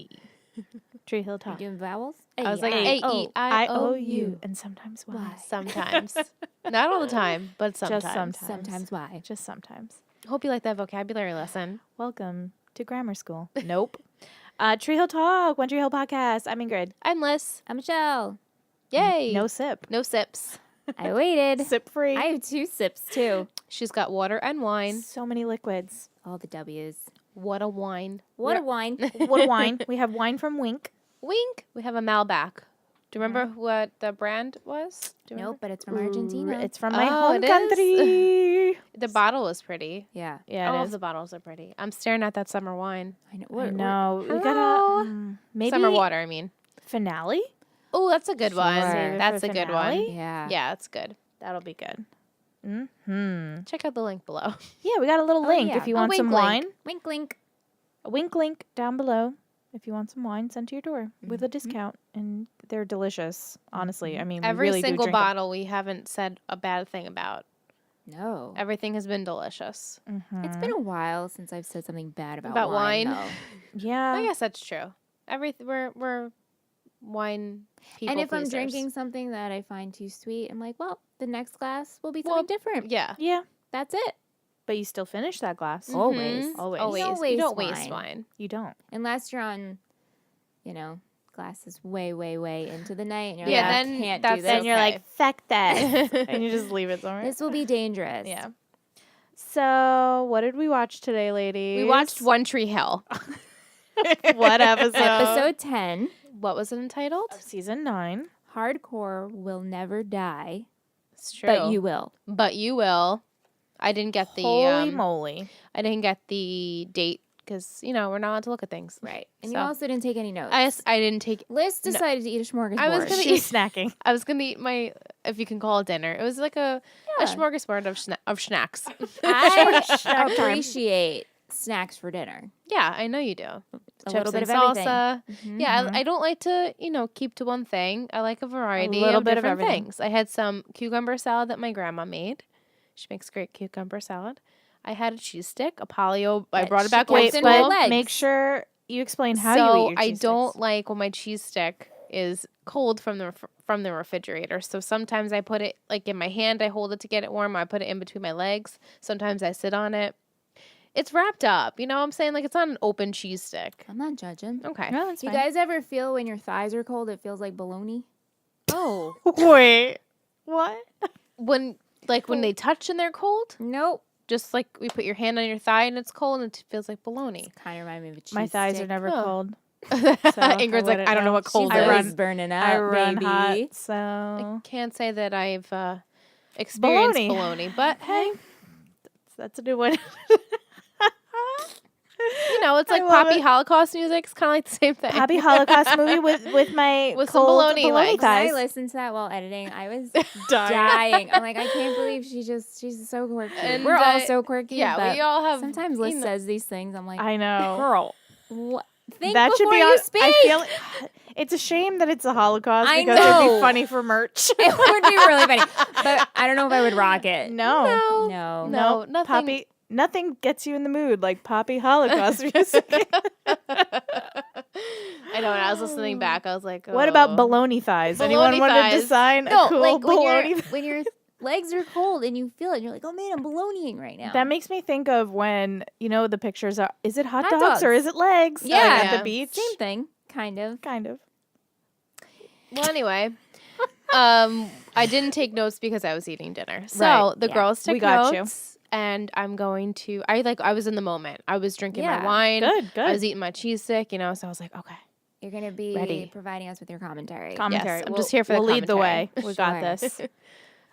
Hey. Tree Hill Talk. You doing vowels? I was like A-E-I-O-U. And sometimes Y. Why? Sometimes. Not all the time, but sometimes. Just sometimes. Sometimes why? Just sometimes. Hope you like that vocabulary lesson. Welcome to grammar school. Nope. Tree Hill Talk, One Tree Hill Podcast. I'm Ingrid. I'm Liz. I'm Michelle. Yay. No sip. No sips. I waited. Sip free. I have 2 sips too. She's got water and wine. So many liquids. All the W's. What a wine. What a wine. What a wine. We have wine from Winc. Winc. We have a Malbec. Do you remember what the brand was? Do you Nope, remember? but it's from Argentina. It's from my Oh, home it is? country. The bottle is pretty. yeah. Yeah, All it of is. the bottles are pretty. I'm staring at that summer wine. I know. I know. We Hello. gotta maybe Summer water, I mean. finale. Oh, that's a good one. Sure. Save it That's for a good finale? one. Yeah. Yeah, that's good. That'll be good. Hmm. Check out the link below. Yeah, we got a little link yeah. if you A want some Winc link. wine. Wink, link. A Winc link down below if you want some wine sent to your door with a discount, and they're delicious. Honestly, I mean, we Every really single do drink 'em. bottle we haven't said a bad thing about. No. Everything has been delicious. It's been a while since I've said something bad about, About wine? though. Yeah. I guess that's true. We're wine people. And if I'm pleasers. drinking something that I find too sweet, I'm like, well, the next glass will be Well, something different. yeah, Yeah, That's it. but you still finish that glass. Always. Mhm. Always. always. You don't You don't waste waste wine. You don't. Unless you're on, glasses way, way, way into the night. And you're Yeah, like, I then can't that's- do Then this. you're okay. like, fuck that. And you just leave it somewhere. This will be dangerous. Yeah. So, what did we watch today, ladies? We watched One Tree Hill. What episode? Episode 10, What was it entitled? Season 9. Hardcore Will Never Die, It's true. but you will. But you will. I didn't get the Holy moly. I didn't get the date because we're not allowed to look at things. Right. And you So- also didn't take any notes. I didn't take. Liz decided to eat a smorgasbord. I was gonna She's snacking. I was gonna eat my, if you can call it dinner. It was like a smorgasbord of snacks. I Snack time. appreciate snacks for dinner. Yeah, I know you do. A Chips little bit and of everything. salsa. Mhm. Yeah, I don't like to, keep to one thing. I like a variety little of bit of different everything. things. I had some cucumber salad that my grandma made. She makes great cucumber salad. I had a cheese stick, a polio. I That brought it back she old kept in school. her legs. Make sure you explain how so you eat your I cheese don't sticks. like when my cheese stick is cold from the refrigerator. So sometimes I put it like in my hand. I hold it to get it warm. I put it in between my legs. Sometimes I sit on it. It's wrapped up. You know what I'm saying? Like it's not an open cheese stick. I'm not judging. Okay. No, that's You fine. guys ever feel when your thighs are cold, it feels like bologna? Oh, Wait. What? when they touch and they're cold, Nope. just like we put your hand on your thigh and it's cold and it feels like bologna. Kind of remind me of a cheese My thighs stick. are never Huh. cold. Ingrid's like, wouldn't I don't know what She's cold I is. run- always burning up, I run baby. hot, I so can't say that I've experienced Bologna. bologna, but hey, that's a new one. it's like I love poppy it. Holocaust music. It's kind of like the same thing. Happy Holocaust movie with my With some cold bologna legs. When thighs. I listened to that while editing, I was dying. I'm like, I can't believe she's so quirky. And, We're all so quirky. yeah, but we all have. sometimes Liz says these things. I'm like, I know. girl, what? Think That should before be you on. speak. I feel it's a shame that it's a Holocaust I because it'd know. be funny for merch. It would be really funny, but I don't know if I would rock it. No. No. No, nothing. Poppy, nothing gets you in the mood like poppy Holocaust music. I know. When I was listening back, I was like, What oh. about baloney thighs? Anyone Baloney want to thighs. design No, a cool like baloney? when your legs are cold and you feel it, and you're like, oh man, I'm baloneying right now. That makes me think of when the pictures are. Is it hot, Hot dogs or dogs. is it legs? Yeah. Like at Yeah. the beach. Same thing, kind of. Kind of. Well, anyway, I didn't take notes because I was eating dinner. So Right, the yeah. girls took We got you. notes, and I'm going to. I was in the moment. I was drinking Yeah. my wine. Good. Good. I was eating my cheese stick. So I was like, okay, You're gonna be Ready. providing us with your commentary. commentary. Yes, I'm just here for the We'll lead the way. commentary. We got Sure. this.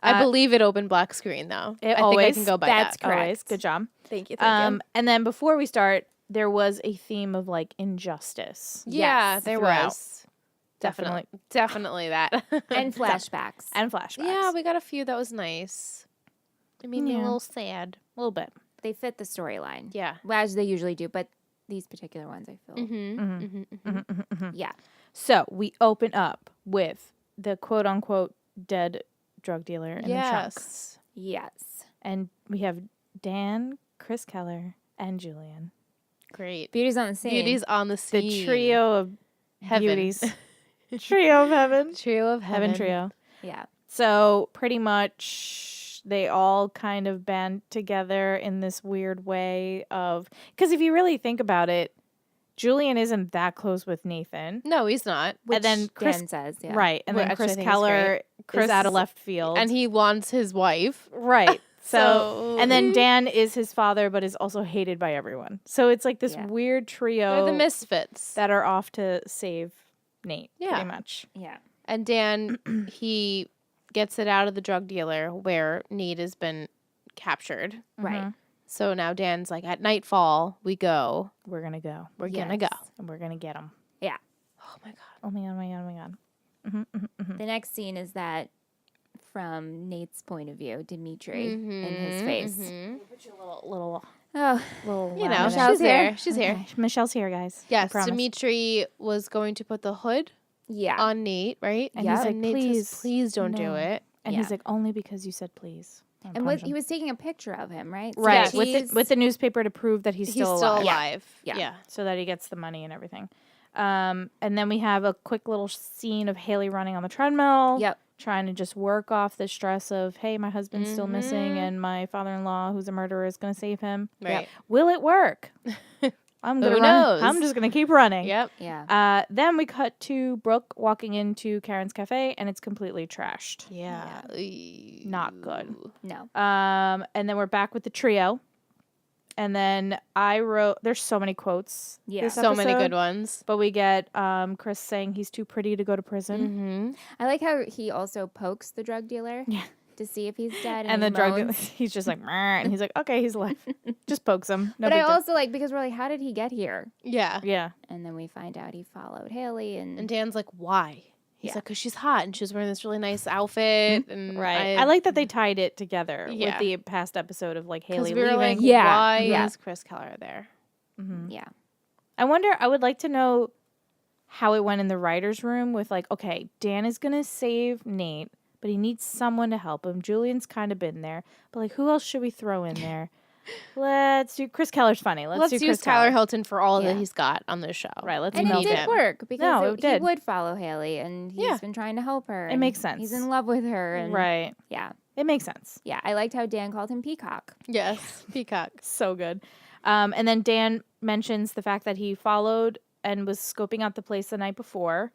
I believe it opened black screen though. It I always- think I can go by that's that. correct. Always. Good job. Thank you. Thank you. And then before we start, there was a theme of like injustice. Yeah, yes, there throughout. was definitely that. And flashbacks. And flashbacks. Yeah, we got a few that was nice. I mean, a Yeah. little sad. a little bit. They fit the storyline. Yeah. Well, as they usually do, but these particular ones I feel. Mm-hmm. Yeah. So we open up with the quote unquote dead drug dealer in the trunk. Yes. And we have Dan, Chris Keller, and Julian. Great. Beauty's on the scene. Beauty's on the scene. The trio of Heaven. beauties. Trio of heaven. Trio of heaven. Heaven trio. Yeah. So pretty much they all kind of band together in this weird way of, because if you really think about it, Julian isn't that close with Nathan. No, he's not. And then Chris, Dan says, yeah. right. And Well, then actually, I Chris think it's Keller Chris is out of left field. And he wants his wife. right. So, and then So- Dan is his father, but is also hated by everyone. So it's like this Yeah. weird trio They're the misfits. that are off to save Nate, Yeah. pretty much. Yeah. And Dan, he gets it out of the drug dealer where Nate has been captured. Right. Mhm. So now Dan's like, at nightfall, we go. We're going to go. We're gonna go. Yes. And we're going to get him. Oh my god. Oh my God, oh my God, oh my God. The next scene is that from Nate's point of view, Dimitri in his Mhm, face. mhm. Put your little Oh, You know, lamb in she's there. there. She's here. Okay, Michelle's here, guys. I Yes, promise. Dimitri was going to put the hood yeah. on Nate, right? And Yeah. he's like, And Nate please, says, please don't do no." it. And Yeah. he's like, only because you said please. I'm And punching. he was taking a picture of him, right? So right Yes. with the newspaper to prove that he's still alive. Yeah. Yeah. So that he gets the money and everything. And then we have a quick little scene of Haley running on the treadmill. Yep. Trying to just work off the stress of, hey, my husband's still missing and my father-in-law, who's a murderer, is going to save him. Right. Will it work? I'm gonna Who run. knows? I'm just going to keep running. Yep. Yeah. Then we cut to Brooke walking into Karen's cafe, and it's completely trashed. Yeah. Not good. No. And then we're back with the trio. And then I wrote, there's so many quotes. Yeah. this So many episode, good ones. But we get Chris saying he's too pretty to go to prison. Mm-hmm. I like how he also pokes the drug dealer Yeah. to see if he's dead. And he the drug, moans. he's just like, "Meh," and he's like, okay, he's alive. Just pokes him. No But I big deal. also like, because we're like, how did he get here? Yeah. Yeah. And then we find out he followed Haley and And Dan's like, why? He's Yeah. like, because she's hot and she was wearing this really nice outfit. And Right. I like that they tied it together with Yeah. the past episode of like Haley because we were leaving. like, Yeah, why yeah. is Chris Keller there? Mhm. yeah. I wonder, I would like to know how it went in the writer's room with like, okay, Dan is going to save Nate, but he needs someone to help him. Julian's kind of been there, but like, who else should we throw in there? Let's do, Chris Keller's funny. Let's do use Chris Tyler Keller. Hilton for all Yeah. that he's got on this show. Right, let's And melt it did him. work because No, it he did. would follow Haley and he's Yeah. been trying to help her. It and makes sense. He's in love with her. And Right. Yeah. It makes sense. Yeah. I liked how Dan called him Peacock. Yes. Peacock. So good. And then Dan mentions the fact that he followed and was scoping out the place the night before.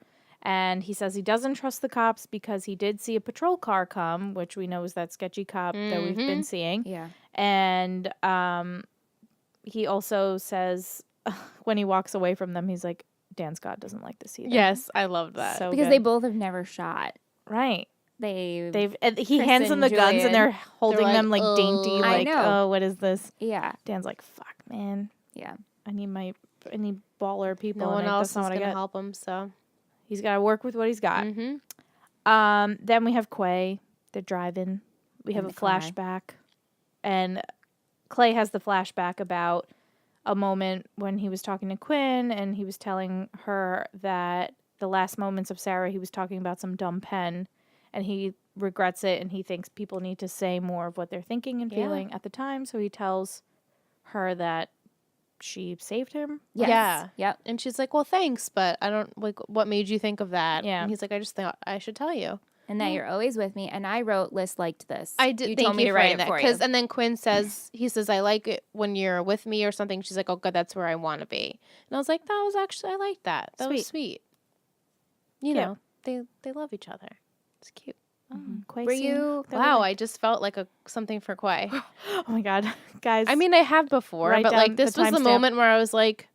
And he says he doesn't trust the cops because he did see a patrol car come, which we know is that sketchy cop that we've been seeing. Yeah. And he also says when he walks away from them, he's like, Dan Scott doesn't like this either. Yes, I love that. So Because good. they both have never shot. Right. They've He Chris hands them and the guns Julian. and they're holding like, them like dainty, "Ugh." I like, know. oh, what is this? yeah. Dan's like, fuck, man. Yeah. I need baller people. no one and else that's is not what I going to get. help him, so. He's got to work with what he's got. Mm-hmm. Then we have Quay. They're driving. We have In a the car. flashback. And Clay has the flashback about a moment when he was talking to Quinn and he was telling her that the last moments of Sarah, he was talking about some dumb pen and he regrets it and he thinks people need to say more of what they're thinking and Yeah. feeling at the time. So he tells her that she saved him. Yes. Yeah. Yep. And she's like, well, thanks, but I don't, like, what made you think of that? Yeah. And he's like, I just thought I should tell you. And that you're always with me. And I wrote, Liz liked this. I did. You Thank told me you to for write writing it that. for you. And then Quinn says, he says, I like it when you're with me or something. She's like, oh, good, that's where I want to be. And I was like, that was actually, I like that. That was sweet. You Cute. know, they love each other. It's cute. Quay Were scene. you? Wow, I just felt like something for Quay. Oh my God. Guys. I mean, I have before, Write but down like this the was the timestamp. moment where I was like,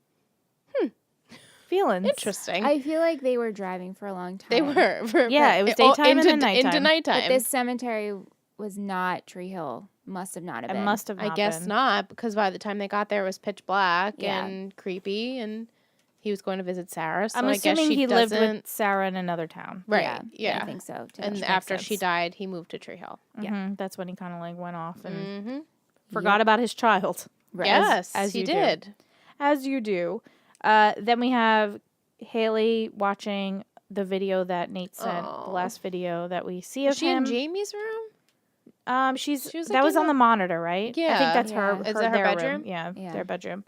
feelings. interesting. I feel like they were driving for a long time. They were. Yeah, it was daytime and then nighttime. Into nighttime. But this cemetery was not Tree Hill. Must have not have It been. must have I not guess been. not, because by the time they got there, it was pitch black Yeah. and creepy, and he was going to visit Sarah. So I'm I guess assuming she he lived doesn't- with Sarah in another town. Right. Yeah. Yeah. I think so. Too. And makes after she sense. died, he moved to Tree Hill. Yeah. Mhm. That's when he kind of like went off and Mm-hmm. forgot about his child. Right. Yes, as he you do. did. As you do. Then we have Haley watching the video that Nate sent, the Aw. last video that we see Was of she him. in Jamie's room? She was, like, that was in on the monitor, right? I think Yeah. that's her. Yeah. Is that her their bedroom? Room. Yeah, Yeah. their bedroom.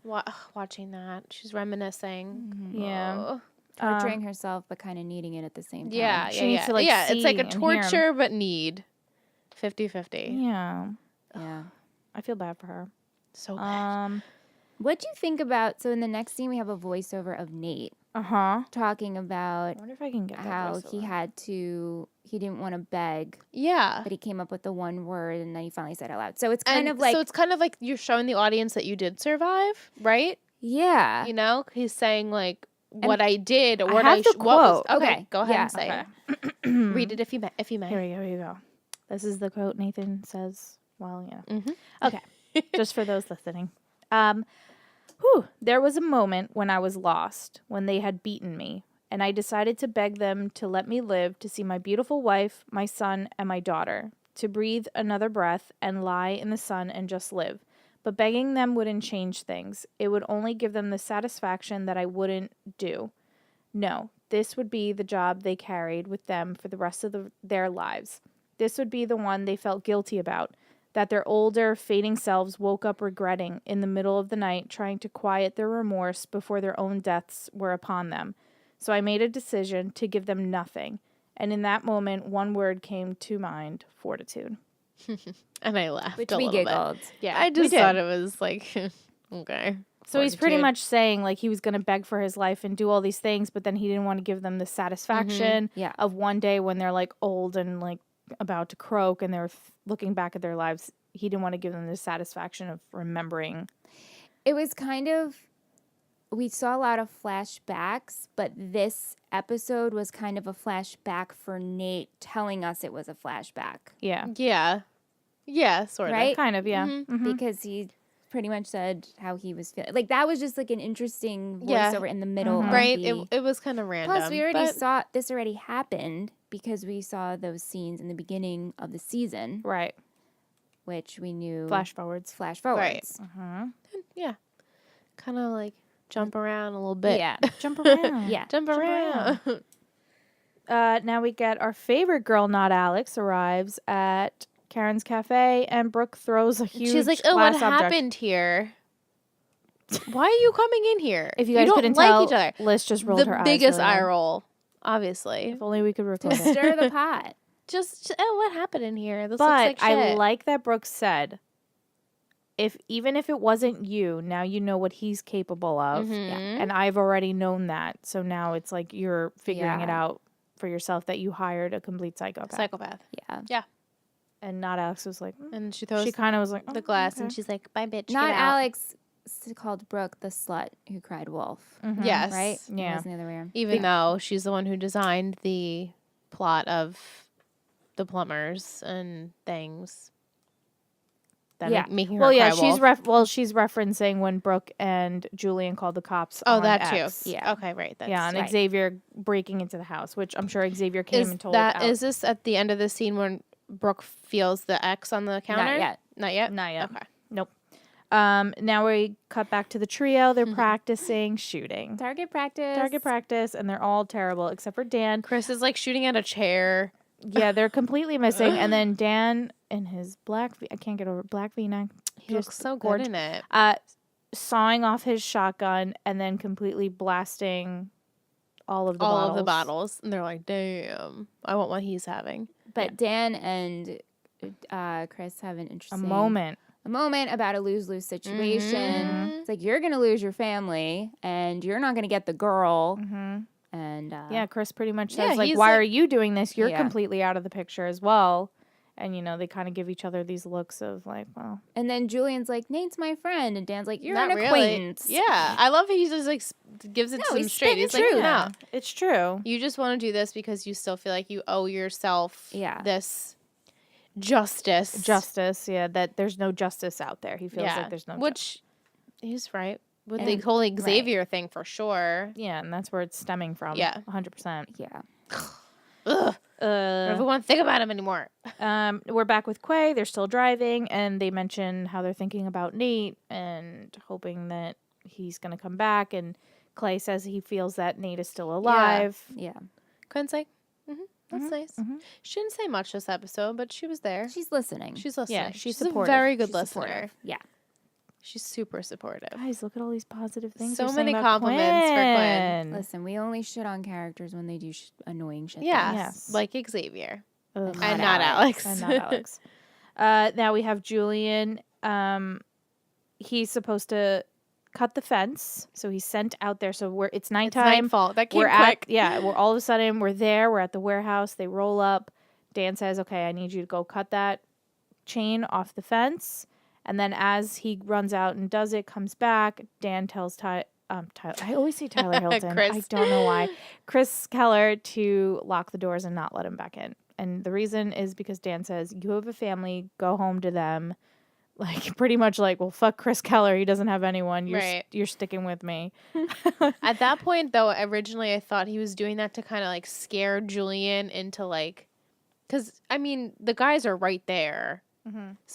watching that. She's reminiscing. Yeah. Oh. Torturing herself, but kind of needing it at the same time. Yeah, She needs to, like, it's like a see and hear 'em. torture but need 50-50. Yeah, Yeah. I feel bad for her. So bad. What do you think about? So in the next scene, we have a voiceover of Nate talking I about wonder if I can get that how voiceover. he didn't want to beg, Yeah. but he came up with the one word, and then he finally said it out loud. So it's kind of like, so it's kind of like you're showing the audience that you did survive, right? yeah. You know, he's saying like what I did or I what have the what was, quote. okay, Okay, go ahead yeah. and say Okay. it. Read it if you may. Here you go. This is the quote Nathan says. Well, yeah. Mhm. Okay. Just for those listening. There was a moment when I was lost, when they had beaten me, and I decided to beg them to let me live to see my beautiful wife, my son, and my daughter, to breathe another breath and lie in the sun and just live. But begging them wouldn't change things. It would only give them the satisfaction that I wouldn't do. No, this would be the job they carried with them for the rest of their lives. This would be the one they felt guilty about, that their older, fading selves woke up regretting in the middle of the night, trying to quiet their remorse before their own deaths were upon them. So I made a decision to give them nothing. And in that moment, one word came to mind: fortitude. And I laughed Which a we little giggled. bit. Yeah, I we just did. thought it was like okay. So he's pretty Fortitude. much saying like he was going to beg for his life and do all these things, but then he didn't want to give them the satisfaction Yeah. of one day when they're like old and like about to croak and they're looking back at their lives. He didn't want to give them the satisfaction of remembering. It was kind of, we saw a lot of flashbacks, but this episode was kind of a flashback for Nate telling us it was a flashback. Yeah. Yeah, sort of. Right? Kind of, yeah. Mhm. Mhm. Because he pretty much said how he was feeling. Like, that was just like an interesting Yeah. voiceover in the middle of Right? the... It was kind of random. Plus, we already but- saw, this already happened because we saw those scenes in the beginning of the season, Right. which we knew... Flash forwards. Flash forwards. Uh-huh. Yeah. Kind of like jump around a little bit. Yeah. Jump around. Yeah. Jump around. Now we get our favorite girl, not Alex, arrives at Karen's cafe, and Brooke throws a huge She's like, "Oh, what glass object. happened here? Why are you coming in here? If you guys don't couldn't like tell, each other." Liz just rolled The her eyes. biggest really eye hard. roll, obviously. If only we could record To it. stir the pot. Just what happened in here? This But looks like I shit. like that Brooke said, even if it wasn't you, now you know what he's capable of. Mhm. And I've already known that. So now it's like you're figuring it Yeah. out for yourself that you hired a complete psychopath. Psychopath. Yeah. And not Alex was like, And she throws she kind of was like, the "Oh, glass, okay." and she's like, "Bye, bitch." Not get out." Alex called Brooke the slut who cried wolf. Mhm. Yes. Right? Yeah. It wasn't the other way around. Even though she's the one who designed the plot of the plumbers and things. That Yeah. making her Well, yeah, cry wolf. she's referencing when Brooke and Julian called the cops. Oh, on that X. too. Yeah. Okay, right. That's Yeah, and right. Xavier breaking into the house, which I'm sure Xavier came and told. Is this at the end of the scene when Brooke feels the X on the counter? Not yet. Not yet. Not yet. Okay. Nope. Now we cut back to the trio. They're practicing shooting. Target practice. Target practice, and they're all terrible except for Dan. Chris is like shooting at a chair. Yeah, they're completely missing. And then Dan in his I can't get over black V-neck. He looks so good in it. Sawing off his shotgun and then completely blasting all of the bottles. And they're like, "Damn, I want what he's having." But Dan and Chris have an A interesting moment. about a lose-lose situation. Mhm. It's like, you're going to lose your family and you're not going to get the girl. Mm-hmm. And Yeah, Chris pretty much Yeah, says, like, he's why like- are you doing this? You're Yeah. completely out of the picture as well. And, they kind of give each other these looks of, like, well, and then Julian's like, Nate's my friend. And Dan's like, you're Not an really. acquaintance. Yeah, I love how he just like gives it No, to him he's straight. spitting He's like, truth. "No, it's true. you just want to do this because you still feel like you owe yourself Yeah. this justice." Justice, yeah, that there's no justice out there. He feels like there's no Which he's right with And- the whole Xavier thing for sure. Yeah, and that's where it's stemming from. Yeah. 100%. Yeah. Ugh, I don't even want to think about him anymore. We're back with Quay. They're still driving, and they mention how they're thinking about Nate and hoping that he's going to come back. And Clay says he feels that Nate is still alive. Yeah. Quinn's like, That's nice. Mhm. She didn't say much this episode, but she was there. She's listening. She's listening. Yeah, she's a supportive. very good She's listener. supportive. Yeah. She's super supportive. Guys, look at all these positive things. So we're saying many about compliments for Quinn. Listen, we only shit on characters when they do annoying shit. Yes, Yes. like Xavier. Ugh. And And not Alex. And not Alex. Now we have Julian. He's supposed to cut the fence, so he's sent out there. So it's It's nighttime. nightfall. That came We're quick. we're all of a sudden we're there. We're at the warehouse. They roll up. Dan says, "Okay, I need you to go cut that chain off the fence." And then as he runs out and does it, comes back. Dan tells Tyler. I always say Tyler Hilton. Chris. I don't know why. Chris Keller to lock the doors and not let him back in. And the reason is because Dan says, "You have a family. Go home to them." Like pretty much like, well, fuck Chris Keller. He doesn't have anyone. You're sticking with me. At that point, though, originally I thought he was doing that to kind of like scare Julian into like, because I mean the guys are right there. So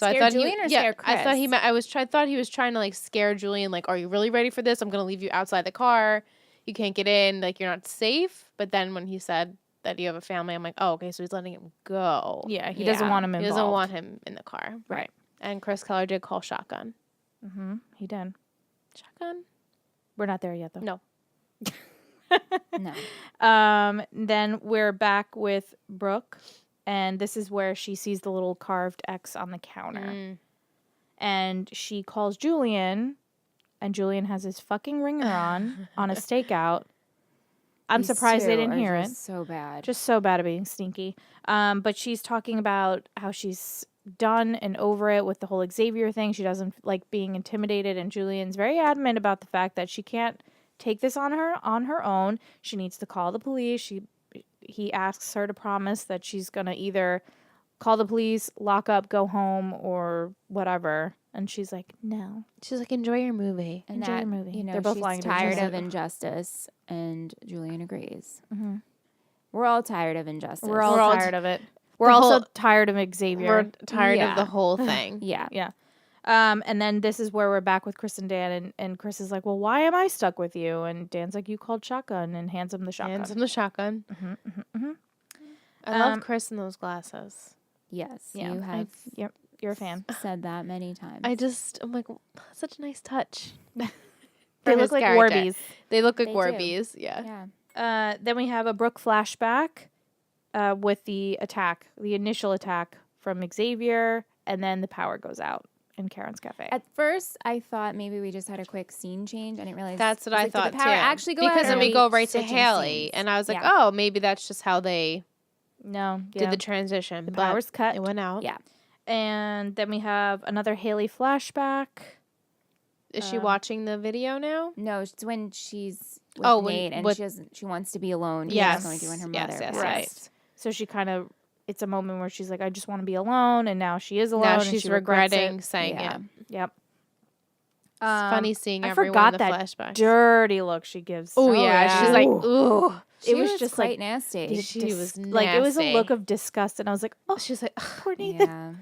Scare I thought Julian or scare I thought Chris? I thought he was trying to like scare Julian. Like, are you really ready for this? I'm gonna leave you outside the car. You can't get in. Like, you're not safe. But then when he said that you have a family, I'm like, oh, okay, so he's letting him go. Yeah, he doesn't want him He involved. doesn't want him in the car. Right. And Chris Keller did call shotgun. He did. Shotgun? We're not there yet, though. No. No. Then we're back with Brooke, and this is where she sees the little carved X on the counter. And she calls Julian, and Julian has his fucking ringer on a stakeout. I'm These surprised they two didn't are hear it. just so bad. Just so bad at being sneaky. But she's talking about how she's done and over it with the whole Xavier thing. She doesn't like being intimidated, and Julian's very adamant about the fact that she can't take this on her own. She needs to call the police. He asks her to promise that she's gonna either call the police, lock up, go home, or whatever. And she's like, no. She's like, enjoy your movie. and enjoy that, your movie. You know, They're both she's lying to each tired other. of injustice, and Julian agrees. We're all tired of injustice. We're all tired of it. We're the also whole- tired of Xavier. We're tired Yeah. of the whole thing. Yeah. Yeah. And then this is where we're back with Chris and Dan, and Chris is like, well, why am I stuck with you? And Dan's like, you called shotgun, and hands him the shotgun. Hands him the shotgun. I love Chris in those glasses. Yes. Yeah, You have Yep, you're a fan. said that many times. I'm like, such a nice touch. They For look his like character. Warbies. They look like They do. Warbies. Yeah. Yeah. Then we have a Brooke flashback with the initial attack from Xavier, and then the power goes out in Karen's cafe. At first, I thought maybe we just had a quick scene change. I didn't realize That's what was I like, did thought the power too. actually go because out, then or we are go right to switching Haley, scenes? and I was like, Yeah. oh, maybe that's just how they No, did the transition. The but power's cut. It went out. Yeah. And then we have another Haley flashback. Is she watching the video now? No, it's when she's with Oh, when- Nate, and with- she wants to be alone. Yes. She's going to join her Yes, mother. yes, Right. yes. So she kind of, it's a moment where she's like, I just want to be alone, and now she is alone. Now and she's she regrets regretting it. saying Yeah. it. Yep. It's funny seeing I everyone forgot in the that flashbacks. dirty look she gives. Oh, yeah. yeah. She's like, Ooh. ooh. She It was was just, quite like, nasty. She was like it was a nasty. look of disgust, and I was like, oh, She's like, poor Nathan. Yeah.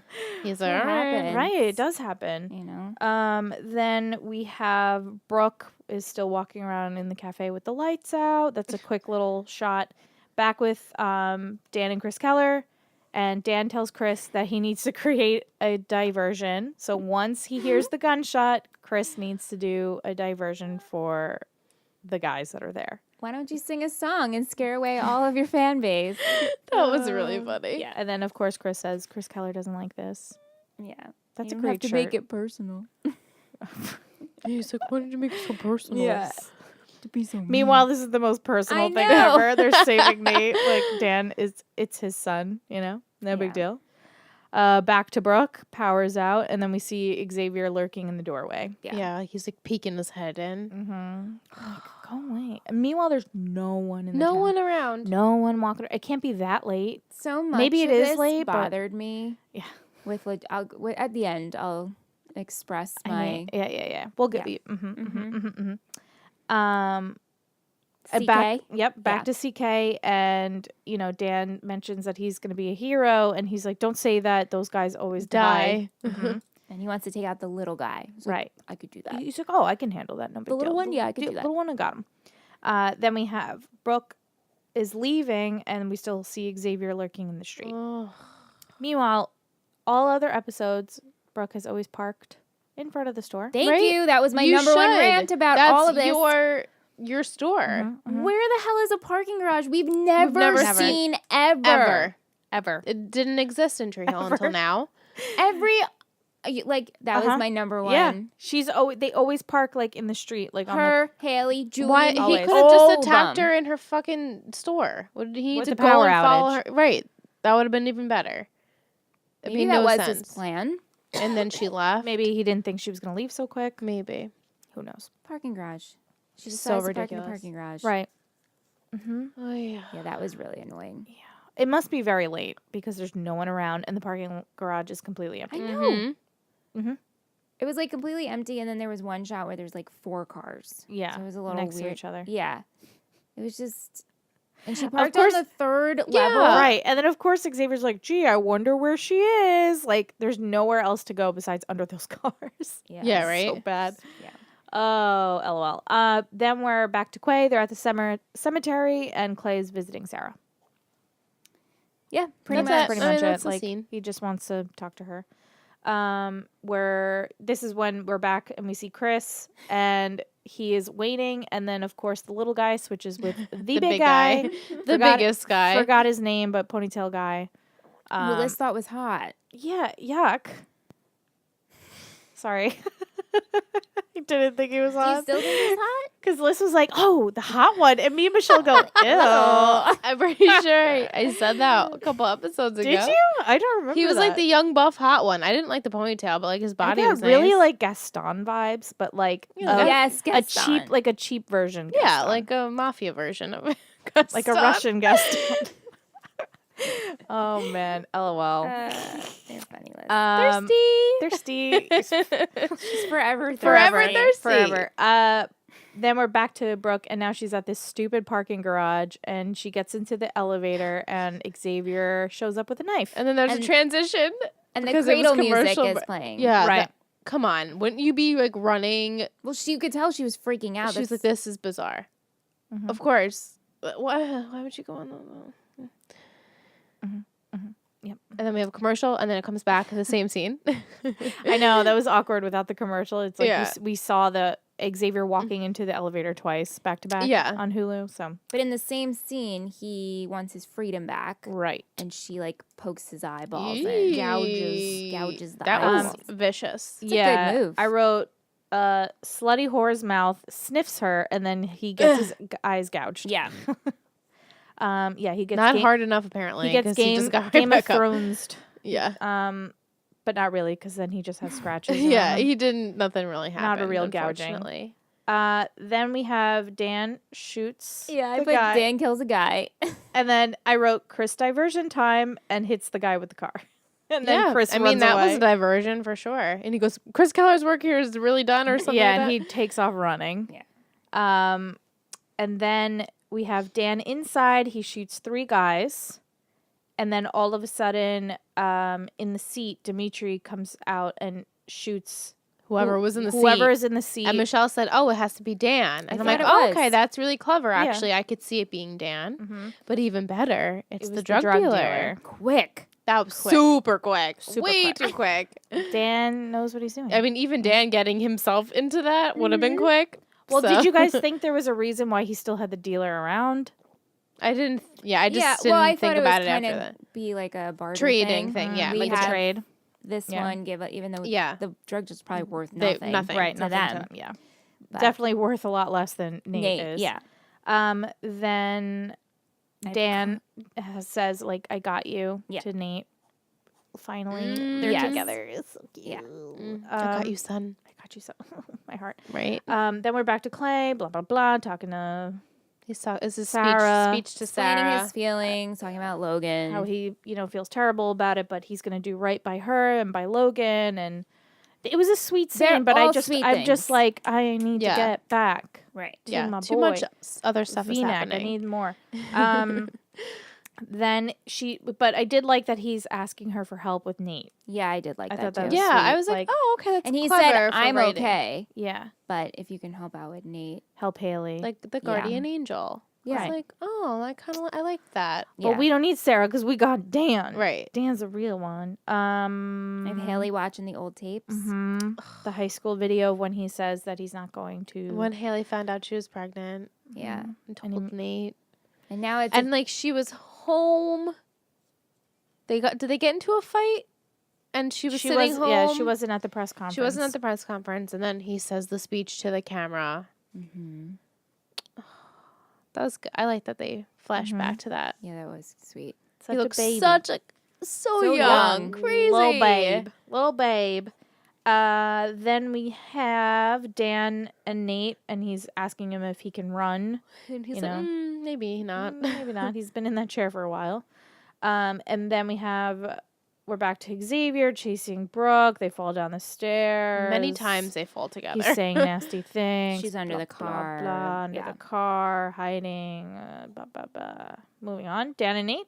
he's What like, all right. happened? Right, it does happen. You know. Then we have Brooke is still walking around in the cafe with the lights out. That's a quick little shot. Back with Dan and Chris Keller, and Dan tells Chris that he needs to create a diversion. So once he hears the gunshot, Chris needs to do a diversion for the guys that are there. Why don't you sing a song and scare away all of your fan base? That was really funny. Yeah, and then of course Chris says Chris Keller doesn't like this. Yeah. That's you a don't have great to shirt. make it personal. He's like, why did you make it so personal? Yeah. To be so Meanwhile, this is the most personal I thing know. ever. They're saving Nate. Like Dan it's his son, you know? No big deal. Back to Brooke, power's out, and then we see Xavier lurking in the doorway. Yeah, he's like peeking his head in. Like, go away. And meanwhile, there's no one in the No town. one around. No one walking. It can't be that late. So much. Maybe it of is this late, but- bothered me. Yeah. With at the end, I'll express I my mean, yeah. We'll get Yeah. you. CK. Back Yeah. to CK, and you know Dan mentions that he's going to be a hero, and he's like, "Don't say that. Those guys always die." and he wants to take out the little guy. He's like, Right. I could do that. He's like, "Oh, I can handle that. No big The little deal." one? Yeah, I could The do that. little one, I got him. Then we have Brooke is leaving, and we still see Xavier lurking in the street. Oh. Meanwhile, all other episodes, Brooke has always parked in front of the store. Thank Right? you. That was my You number one should. rant about That's all of this. your store. Mhm. Where the hell is a parking garage? We've never never seen ever. Ever. It didn't exist in Tree Hill until now. Every like that was my number one. Yeah. They always park like in the street, like on Her, Haley, Julie. Why he always. could have just all of attacked them. her in her fucking store? What did he need With to the go power and follow outage. her? Right, that would have been even better. It Maybe made that no was sense. his plan. And then she left. maybe he didn't think she was going to leave so quick. Maybe. Who knows? Parking garage. She So decides to park in the ridiculous. parking garage. Right. Mm-hmm. Oh yeah. Yeah, that was really annoying. It must be very late because there's no one around and the parking garage is completely empty. I know. Mm-hmm. It was like completely empty, and then there was one shot where there's like 4 cars. Yeah. So it was a little next weird. to each other. Yeah. It was just. And she parked course- on the 3rd Yeah. level. Right. And then, of course, Xavier's like, gee, I wonder where she is. Like, there's nowhere else to go besides under those cars. Yeah, right? So bad. Yeah. Oh, LOL. Then we're back to Quay. They're at the cemetery, and Clay is visiting Sarah. Yeah, pretty That's much. it. Pretty I mean, much that's it. the Like, scene. he just wants to talk to her. This is when we're back and we see Chris, and he is waiting, and then of course the little guy switches with the, big guy. the Forgot- biggest guy. Forgot his name, but ponytail guy. Who Liz thought was hot. Yeah, yuck. Sorry. I didn't think he was Do you hot. still think he's hot? Because Liz was like, oh, the hot one. And me and Michelle go, ew. I'm pretty sure I said that a couple episodes ago. Did you? I don't remember. He was like that. the young buff hot one. I didn't like the ponytail, but like his I body got was really nice. like Gaston vibes, but like Yeah, Yes, a cheap, like a cheap version. yeah, Gaston. like a mafia version of it. like a Russian Gaston. Oh man, LOL. They're funny, Liz. Thirsty. She's forever Forever thirsty. Forever. Then we're back to Brooke, and now she's at this stupid parking garage, and she gets into the elevator, and Xavier shows up with a knife. And then there's And- a transition. And the because it was cradle music commercial is bre- playing. Yeah, Right. come on, wouldn't you be like running? Well, you could tell she was freaking out. She was like, That's- "This is bizarre." Mhm. Of course. Why would you go on the? Yep. And then we have a commercial, and then it comes back in the same scene. I know that was awkward without the commercial. It's like Yeah. we saw the Xavier walking into the elevator twice, back to back, Yeah. on Hulu. So But in the same scene, he wants his freedom back, right, and she like pokes his eyeballs and Yee. gouges the That eyes. was vicious. It's a good move. I wrote, slutty whore's mouth sniffs her, and then he gets his eyes gouged. Yeah. He gets Not hard enough, apparently. He gets 'cause Game just got right Game of back up. Thrones. Yeah. But not really, because then he just has scratches. Yeah, around him. he didn't. Nothing really happened. Not a real gouging. Unfortunately. Then we have Dan shoots. Yeah, I the put guy, Dan kills a guy. and then I wrote Chris diversion time and hits the guy with the car. And then Yeah, Chris I runs mean that was away. a diversion for sure. And he goes, "Chris Keller's work here is really done," or something. Yeah, like and that. he takes off running. Yeah. And then we have Dan inside. He shoots 3 guys. And then all of a sudden, in the seat, Dimitri comes out and shoots whoever was in the whoever seat. is in the seat. And Michelle said, "Oh, it has to be Dan." And I'm like, thought it "Oh, was. okay, that's really clever. Yeah. Actually, I could see it being Dan, Mhm. but even better, it's It the was drug, dealer. Quick. That was Quick. super quick, Super way quick. too quick. Dan knows what he's doing. I mean, even Dan getting himself into that would have been quick. well, so- did you guys think there was a reason why he still had the dealer around? I didn't. Yeah, I just well, I didn't thought think it about was it kind after of that. be like a barter Trading thing, yeah, We like a have trade. this Yeah. one give even though Yeah. the drug is probably worth They- nothing. nothing. Right, to nothing them. to them. Yeah. But Definitely worth a lot less than Nate is. Yeah. Then Dan says, like, I got you Yeah. to Nate. Finally, Mm, they're yes. together. It's so cute. Yeah. I got you, son. I got you so. My heart. Right? Then we're back to Clay, blah, blah, blah, talking to Is his Sarah. speech to Explaining Sarah? his feelings, talking about Logan. how he, feels terrible about it, but he's going to do right by her and by Logan. And it was a sweet They're scene, but all I'm sweet just things. like, I need Yeah. to get back right. to Yeah, my too boy. much other stuff is V-neck. happening. I need more. Then but I did like that he's asking her for help with Nate. Yeah, I did like I that thought that too. was yeah, sweet, I was like, oh, okay, that's And he clever said, for "I'm writing. okay, Yeah. but if you can help out with Nate." Help Haley. Like the guardian angel. Yeah. I was like, oh, I like that. But we don't need Sarah because we got Dan. Right. Dan's a real one. I have Haley watching the old tapes. The high school video of when he says that he's not going to. When Haley found out she was pregnant Yeah. and told Nate. And now it's And like she was home. Did they get into a fight? And she was sitting home. Yeah, she wasn't at the press conference. She wasn't at the press conference, and then he says the speech to the camera. That was good. I like that they flashed back to that. yeah, that was sweet. Such He a looks baby. so young. young, crazy, Little babe. Then we have Dan and Nate, and he's asking him if he can run. And he's You like, know. maybe not. Maybe not. He's been in that chair for a while. And then we're back to Xavier chasing Brooke. They fall down the stairs. Many times they fall together. He's saying nasty things. She's under the car. Blah, blah, under Yeah. the car, hiding. Blah, blah, blah. Moving on. Dan and Nate.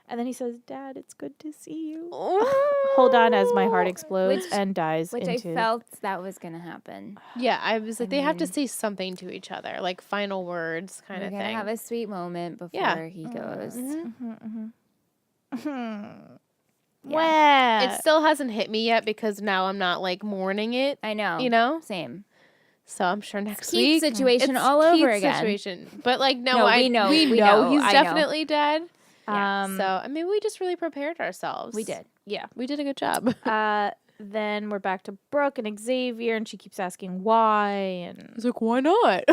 And then he says, Dad, it's good to see you. Hold on as my heart explodes and dies Which into... I felt that was going to happen. Yeah, I was like, they have to say something to each other, like final words kind We're of going to thing. have a sweet moment before Yeah. he goes. Well, It still hasn't hit me yet because now I'm not like mourning it, I know. you know? Same. So I'm sure next Keith's week situation it's all over Keith's again. situation. But like No, we we know he's I know. definitely dead. um, So I mean, we just really prepared ourselves. We did. Yeah, we did a good job. then we're back to Brooke and Xavier, and she keeps asking why. And was like, why not?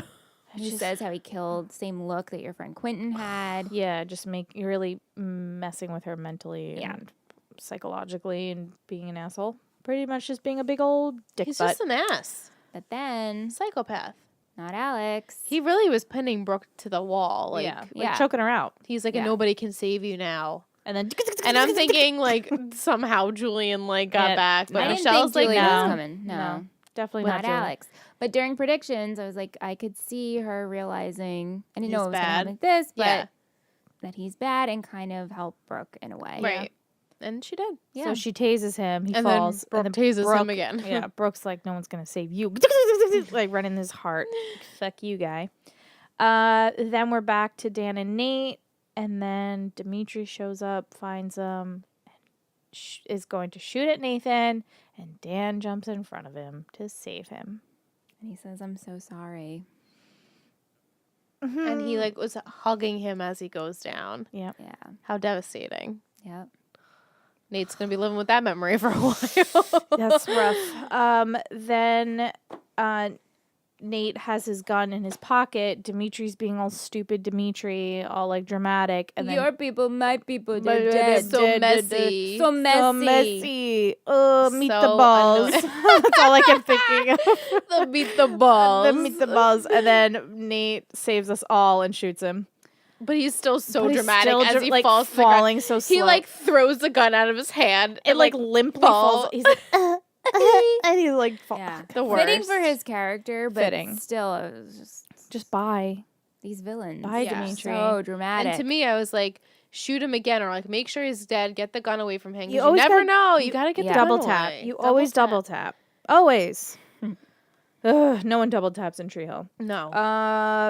He says how he killed same look that your friend Quentin had. yeah, just you're really messing with her mentally Yeah. and psychologically and being an asshole. Pretty much just being a big old dick He's butt. just an ass, But then, psychopath. not Alex. He really was pinning Brooke to the wall. Like, Yeah. choking her out. he's like, Yeah. nobody can save you now. And then And I'm thinking like somehow Julian like got Yeah, back, but I didn't Michelle's think like, Julie was no. coming. No. definitely Not not Julie. Alex. But during predictions, I was like, I could see her realizing, I didn't know He's it was going to bad. happen like this, but Yeah. that he's bad and kind of help Brooke in a way. Right. And she did. Yeah. So she tases him. He And falls. then Brooke tases him again. Yeah, Brooke's like, no one's gonna save you. Like running his heart. Fuck you, guy. Then we're back to Dan and Nate, and then Dimitri shows up, finds them, is going to shoot at Nathan, and Dan jumps in front of him to save him. And he says, I'm so sorry. And he like was hugging him as he goes down. Yeah. Yeah. How devastating. Yep. Nate's gonna be living with that memory for a while. That's rough. Then Nate has his gun in his pocket. Dimitri's being all stupid Dimitri, all like dramatic. And Your then people, my people, But they're they're dead. so dead, messy. So messy. so messy. Oh, meet the So balls. annoying. That's all I kept thinking of. The meet the balls. The meet the balls. And then Nate saves us all and shoots him. But he's still so But he's dramatic still as he like falls to the ground. falling so slow. He like throws the gun out of his hand it like limply falls. fall. He's like, and he's like, Yeah. The Fitting worst. for his character, but Fitting. still, it was just bye. these villains. Bye, Yeah. Dimitri. So dramatic. And to me, I was like, shoot him again, or like make sure he's dead. Get the gun away from him. 'Cause You You, always never gotta- know. You gotta get yeah. the gun Double tap. away. You always tap. double tap. Always. Ugh, no one double taps in Tree Hill. No.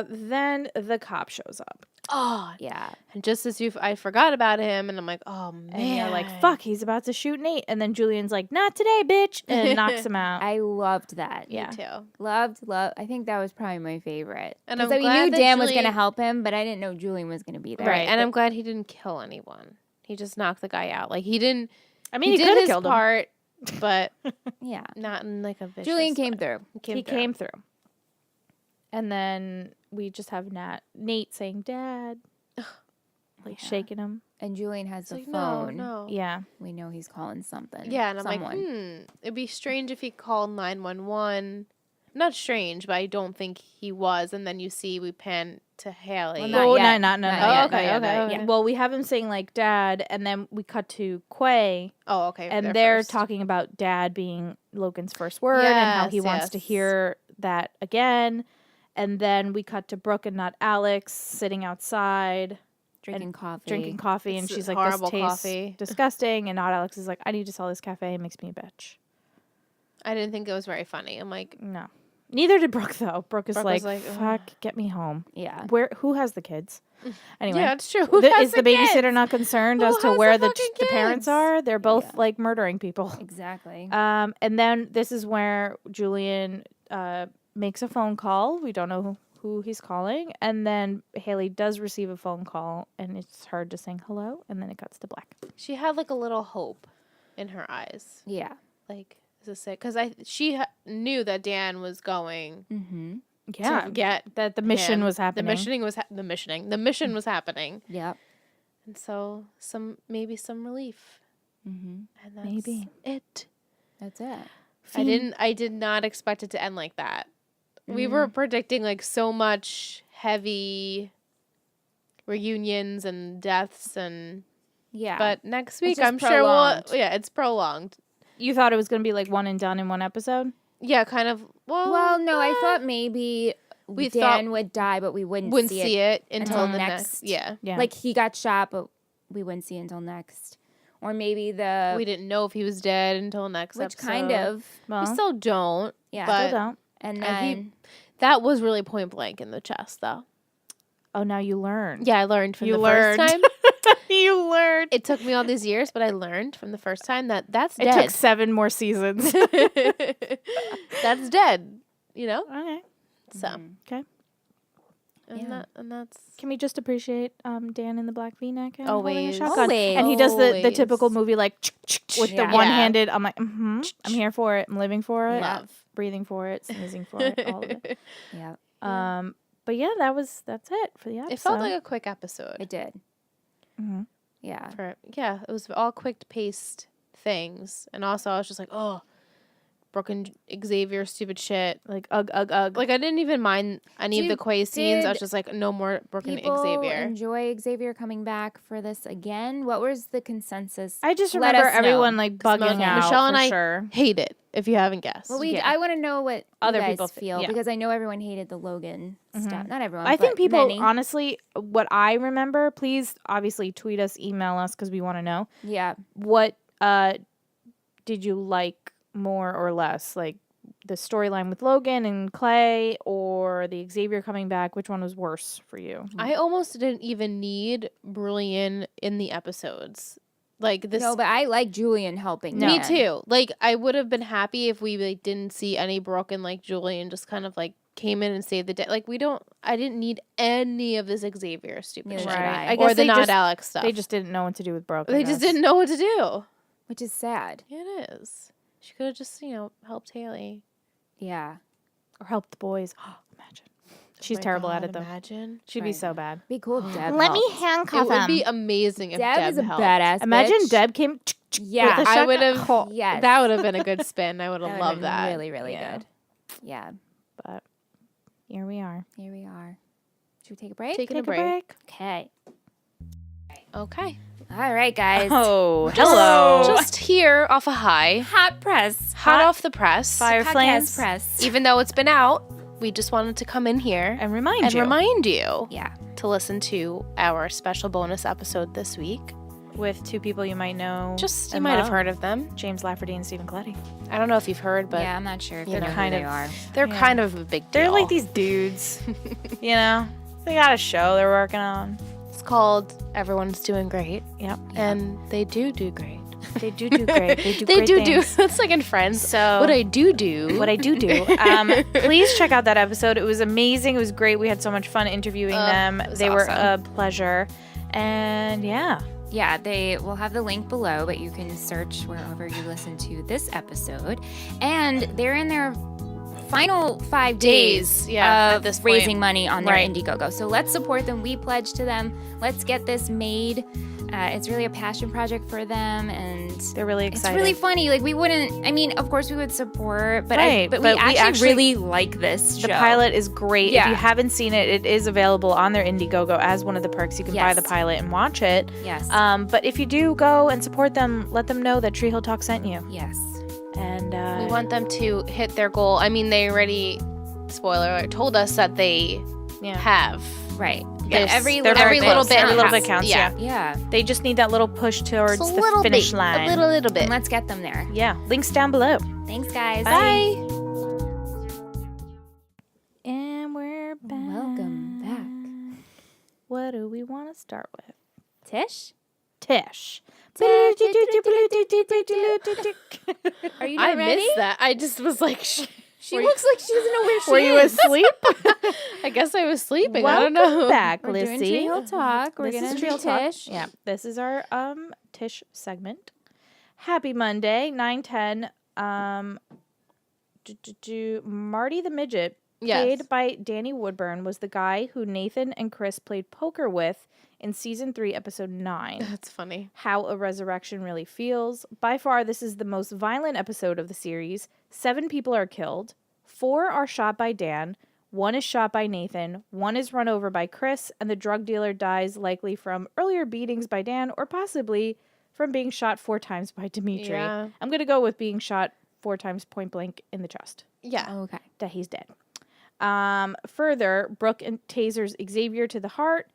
Then the cop shows up. Oh, yeah. and just as I forgot about him, and I'm like, oh man. And you're like, fuck, he's about to shoot Nate. And then Julian's like, not today, bitch. And knocks him out. I loved that. Yeah. Me too. Loved. I think that was probably my favorite. And Because I'm we glad knew that Dan was going to Julian- help him, but I didn't know Julian was going to be there. Right, and I'm glad he didn't kill anyone. He just knocked the guy out. Like he didn't. I mean, he he did could have his killed him. part, but Yeah. not in like a vicious Julian came way. through. He came through. And then we just have Nate saying, Dad. Like Yeah. shaking him. And Julian has It's the like, phone. no. Yeah. We know he's calling something. Yeah, and I'm Someone. like, it'd be strange if he called 911. Not strange, but I don't think he was. And then you see we pan to Haley. Well, not Oh, yet. no. Not Oh, yet, okay, not okay, yet, not okay. yet. Well, we have him saying like Dad, and then we cut to Quay, Oh, okay. and they're first. talking about Dad being Logan's first word and how he Yes, wants to yes. hear that again. And then we cut to Brooke and not Alex sitting outside Drinking coffee. drinking coffee, and It's she's like, horrible "This tastes coffee." disgusting." And not Alex is like, "I need to sell this cafe. It makes me a bitch." I didn't think it was very funny. I'm like, No, Neither did Brooke though. Brooke is Brooke like, was like, fuck, get me home. Yeah. Who has the kids? Anyway. Yeah, it's true. Is the babysitter not concerned Who as to has where the the fucking parents kids? are? They're both Yeah. like murdering people. Exactly. And then this is where Julian makes a phone call. We don't know who he's calling. And then Haley does receive a phone call, and it's her just saying hello, and then it cuts to black. She had like a little hope in her eyes. Yeah. Like, is this it? Because she knew that Dan was going Mm-hmm. to get that the mission him. was happening. The mission was happening. Yep. And so maybe some relief. Mm-hmm. And that's Maybe. it. That's it. I did not expect it to end like that. We were predicting like so much heavy reunions and deaths and Yeah. but next week just I'm prolonged. sure it's prolonged. You thought it was going to be like one and done in one episode? Yeah, kind of. Well, no, I thought maybe We Dan would die, but we wouldn't see it until until the next- next. Yeah. Yeah. Like he got shot, but we wouldn't see it until next. Or maybe We didn't know if he was dead until next which episode. kind of. well, We still don't. Yeah. but still don't. And and he- then that was really point blank in the chest, though. Oh, now you learn. Yeah, I learned from You the learned. first time. You learned. It took me all these years, but I learned from the first time that's It dead. took 7 more seasons. That's dead. You know. Okay. So Okay. Yeah. and that's Can we just appreciate Dan in the black V-neck and holding a Always. shotgun? Always. And he does the Always. typical movie like with Yeah. the one-handed. I'm like, I'm here for it. I'm living for it. Yeah. love. Breathing for it. Sneezing for it. All of it. yeah, But yeah, that's it for the episode. It felt like a quick episode. it did. Mhm. Yeah. It was all quick paced things, and also I was just like, oh, Brooke and Xavier, stupid shit. Like ugh. Like I didn't even mind any of the Quay scenes. I was did just like, no more Brooke and People Xavier. enjoy Xavier coming back for this again. What was the consensus? I just Let remember us know. everyone like bugging out. Michelle and for I sure. hate it. If you haven't guessed, Well, Yeah. I want to know what Other you guys people feel yeah. because I know everyone hated the Logan stuff. Not everyone. I think but people, many. honestly, what I remember, please obviously tweet us, email us because we want to know. Yeah. What did you like more or less? Like the storyline with Logan and Clay or the Xavier coming back? Which one was worse for you? I almost didn't even need Brilliant in the episodes. Like this. No, but I like Julian helping. No. Me Dan. too. Like I would have been happy if we like didn't see any Brooke and like Julian just kind of like came in and saved the day. Like I didn't need any of this Xavier stupid Neither shit. did I. I Or guess the they not just- Alex stuff. They just didn't know what to do with Brooke. I They just guess. didn't know what to do. Which is sad. It is. She could have just, helped Haley. Yeah. Or help the boys. Imagine. She's Oh my terrible at God, it though. Imagine. She'd be Right. so bad. Be cool if Deb Let me helped. handcuff It would be amazing if Deb Deb is a helped. badass Imagine bitch. Deb came. Yeah. with a I would shotgun. have. Yes. That would have been a good spin. I would That have would've loved been that. Really, really Yeah. good. Yeah. But here we are. Here we are. Should we take a break? Taking a Take break. Okay. Okay. All right, guys. Oh, hello. Just here off a high, Hot press. hot off the press. Fire Podcast flames. press. Even though it's been out, we just wanted to come in here And remind and you. remind you Yeah. to listen to our special bonus episode this week. With 2 people you might know. Just you and might have love. heard of them. James Lafferty and Stephen Coletti. I don't know if you've heard, but Yeah, I'm not sure if you you know know kind who of- they are. they're Yeah. kind of a big deal. They're like these dudes. You know? They got a show they're working on. It's called Everyone's Doing Great, Yep. and they do great. They do great. They do They great do things. It's like in Friends. So What I do. what I do. Please check out that episode. It was amazing. It was great. We had so much fun interviewing them. it was They were awesome. a pleasure. And yeah. Yeah, they will have the link below, but you can search wherever you listen to this episode. And they're in their final 5 days yeah, at of this point. raising money on their Right. Indiegogo. So let's support them. We pledge to them. Let's get this made. It's really a passion project for them, and They're really it's excited. really funny. Like we wouldn't. I mean, of course we would support, but Right, but but we we actually actually- really like this show. The pilot is great. If Yeah. you haven't seen it, it is available on their Indiegogo as one of the perks. You can buy Yes. the pilot and watch it. Yes. But if you do go and support them, let them know that Tree Hill Talk sent you. yes. And We want them to hit their goal. I mean, they already, spoiler alert, told us that they have. Right. Yes. Every They're every very little close. bit Every little counts. bit counts. Yeah. Yeah. Yeah. They just need that little push towards Just a the little finish bit, line. a little bit. And let's get them there. Yeah. Links down below. Thanks, guys. Bye. What do we want to start with? Tish? Tish. Are you I not ready? missed that. I just was like, She looks like she doesn't know where she Were is. you asleep? I guess I was sleeping. I Welcome don't know. back, We're doing Lissy. Trill Talk. We're This going is to Trill do Talk. Tish. Yeah, this is our Tish segment. Happy Monday, 9:10. Marty the Midget, played Yes. by Danny Woodburn, was the guy who Nathan and Chris played poker with in season 3, episode 9. That's funny. How a Resurrection Really Feels. By far, this is the most violent episode of the series. 7 people are killed. 4 are shot by Dan. 1 is shot by Nathan. 1 is run over by Chris. And the drug dealer dies likely from earlier beatings by Dan or possibly from being shot 4 times by Dimitri. Yeah. I'm going to go with being shot 4 times point blank in the chest. Yeah. Okay. That he's dead. Further, Brooke and tasers Xavier to the heart.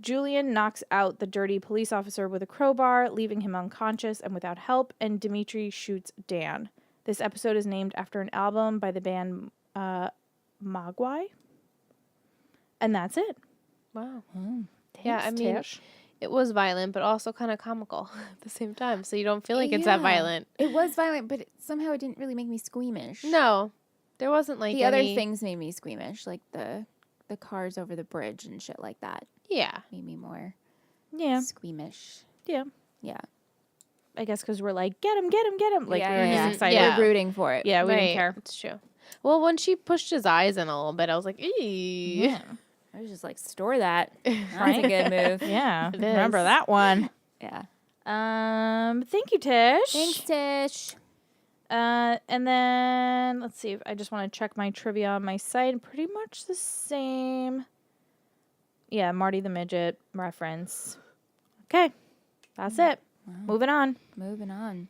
Julian knocks out the dirty police officer with a crowbar, leaving him unconscious and without help, and Dimitri shoots Dan. This episode is named after an album by the band Mogwai. And that's it. Wow. Thanks, I mean, Tish. it was violent, but also kind of comical at the same time. So you don't feel like it's that Yeah. violent. It was violent, but somehow it didn't really make me squeamish. No, there wasn't like The other any- things made me squeamish, like the cars over the bridge and shit like that. Yeah. Made me more Yeah, squeamish. yeah. Yeah. I guess because we're like, get him, get him, get him. Like, yeah, we were yeah, just yeah. excited. Yeah. We're rooting for it. Yeah, we right. didn't care. It's true. Well, when she pushed his eyes in a little bit, I was like, eee. Yeah. I was just like, store that. That's Right? a good move. Yeah, It remember is. that one. Yeah. Thank you, Tish. Thanks, Tish. And then let's see if I just want to check my trivia on my site. Pretty much the same. Yeah, Marty the Midget reference. Okay, that's it. Moving on. Moving on.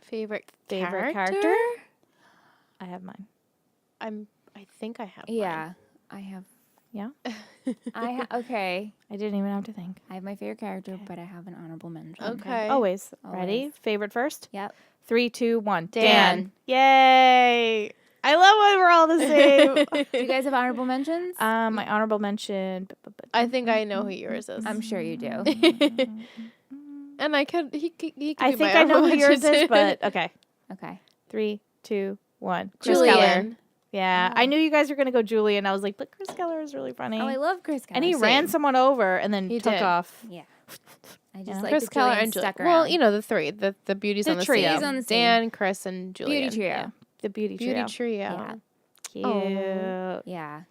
Favorite Character? I have mine. I think I have. mine. Yeah. I have. Yeah, Okay. I didn't even have to think. I have my favorite character, but I have an honorable mention. Okay. Always. Ready? Always. Favorite first? Yep. 3, 2, 1. Dan. Yay! I love when we're all the same. Do you guys have honorable mentions? My honorable mention. I think I know who yours is. I'm sure you do. And I could. He could be I think my I know who honorable yours is, mention. but okay. Okay. 3, 2, 1. Chris Keller. Julian. Yeah, Oh. I knew you guys were gonna go Julian. I was like, but Chris Keller is really funny. Oh, I love Chris Keller. and he ran Same. someone over and then He took did. off. Yeah. I just Yeah. like Chris that Keller Julian and Julian. stuck around. Well, you know the three, the beauties The on the trio. scene. Beauties on the scene. Dan, Chris, and Julian. Beauty trio. Yeah. The beauty trio. Beauty trio. Yeah. Cute. Yeah.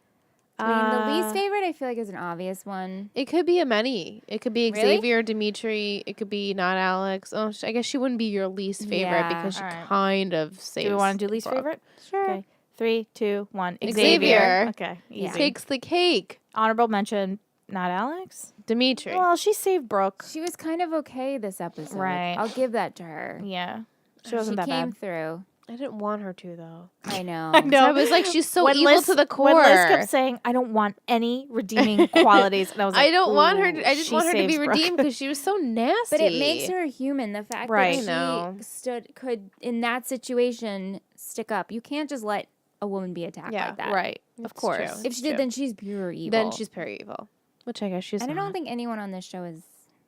I mean, the least Uh, favorite, I feel like, is an obvious one. It could be a many. It could be Really? Xavier, Dimitri. It could be not Alex. Oh, I guess she wouldn't be your least favorite Yeah. because she Alright. kind of saves. Do we want to do least Brooke. favorite? Sure. Okay. 3, 2, 1. Xavier. Okay. Easy. Yeah. Takes the cake. Honorable mention. Not Alex. Dimitri. Well, she saved Brooke. She was kind of okay this episode. Right. I'll give that to her. Yeah. She wasn't that came bad. through. I didn't want her to though. I know. I know. So I was like, she's so When evil Liz- to the core. When Liz kept saying, I don't want any redeeming qualities. And I was like, I don't want her. "Ooh, I didn't she want her to be saves Brooke." redeemed because she was so nasty. But it makes her human. The fact Right. that she I know. could in that situation stick up. You can't just let a woman be attacked Yeah, like that. Right. Of It's course. true. If she did, then she's pure evil. Then she's pure evil, which I guess she's. And I don't not. think anyone on this show is.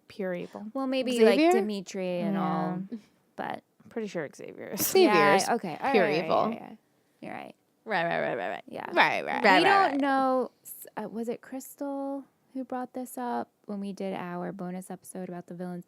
Pure evil. Well, maybe Xavier? like Dimitri and all, but I'm pretty sure Xavier is. Xavier's yeah, okay, all pure right, evil. Yeah. You're right. Right. Yeah. Right. We don't know. Was it Crystal who brought this up when we did our bonus episode about the villains?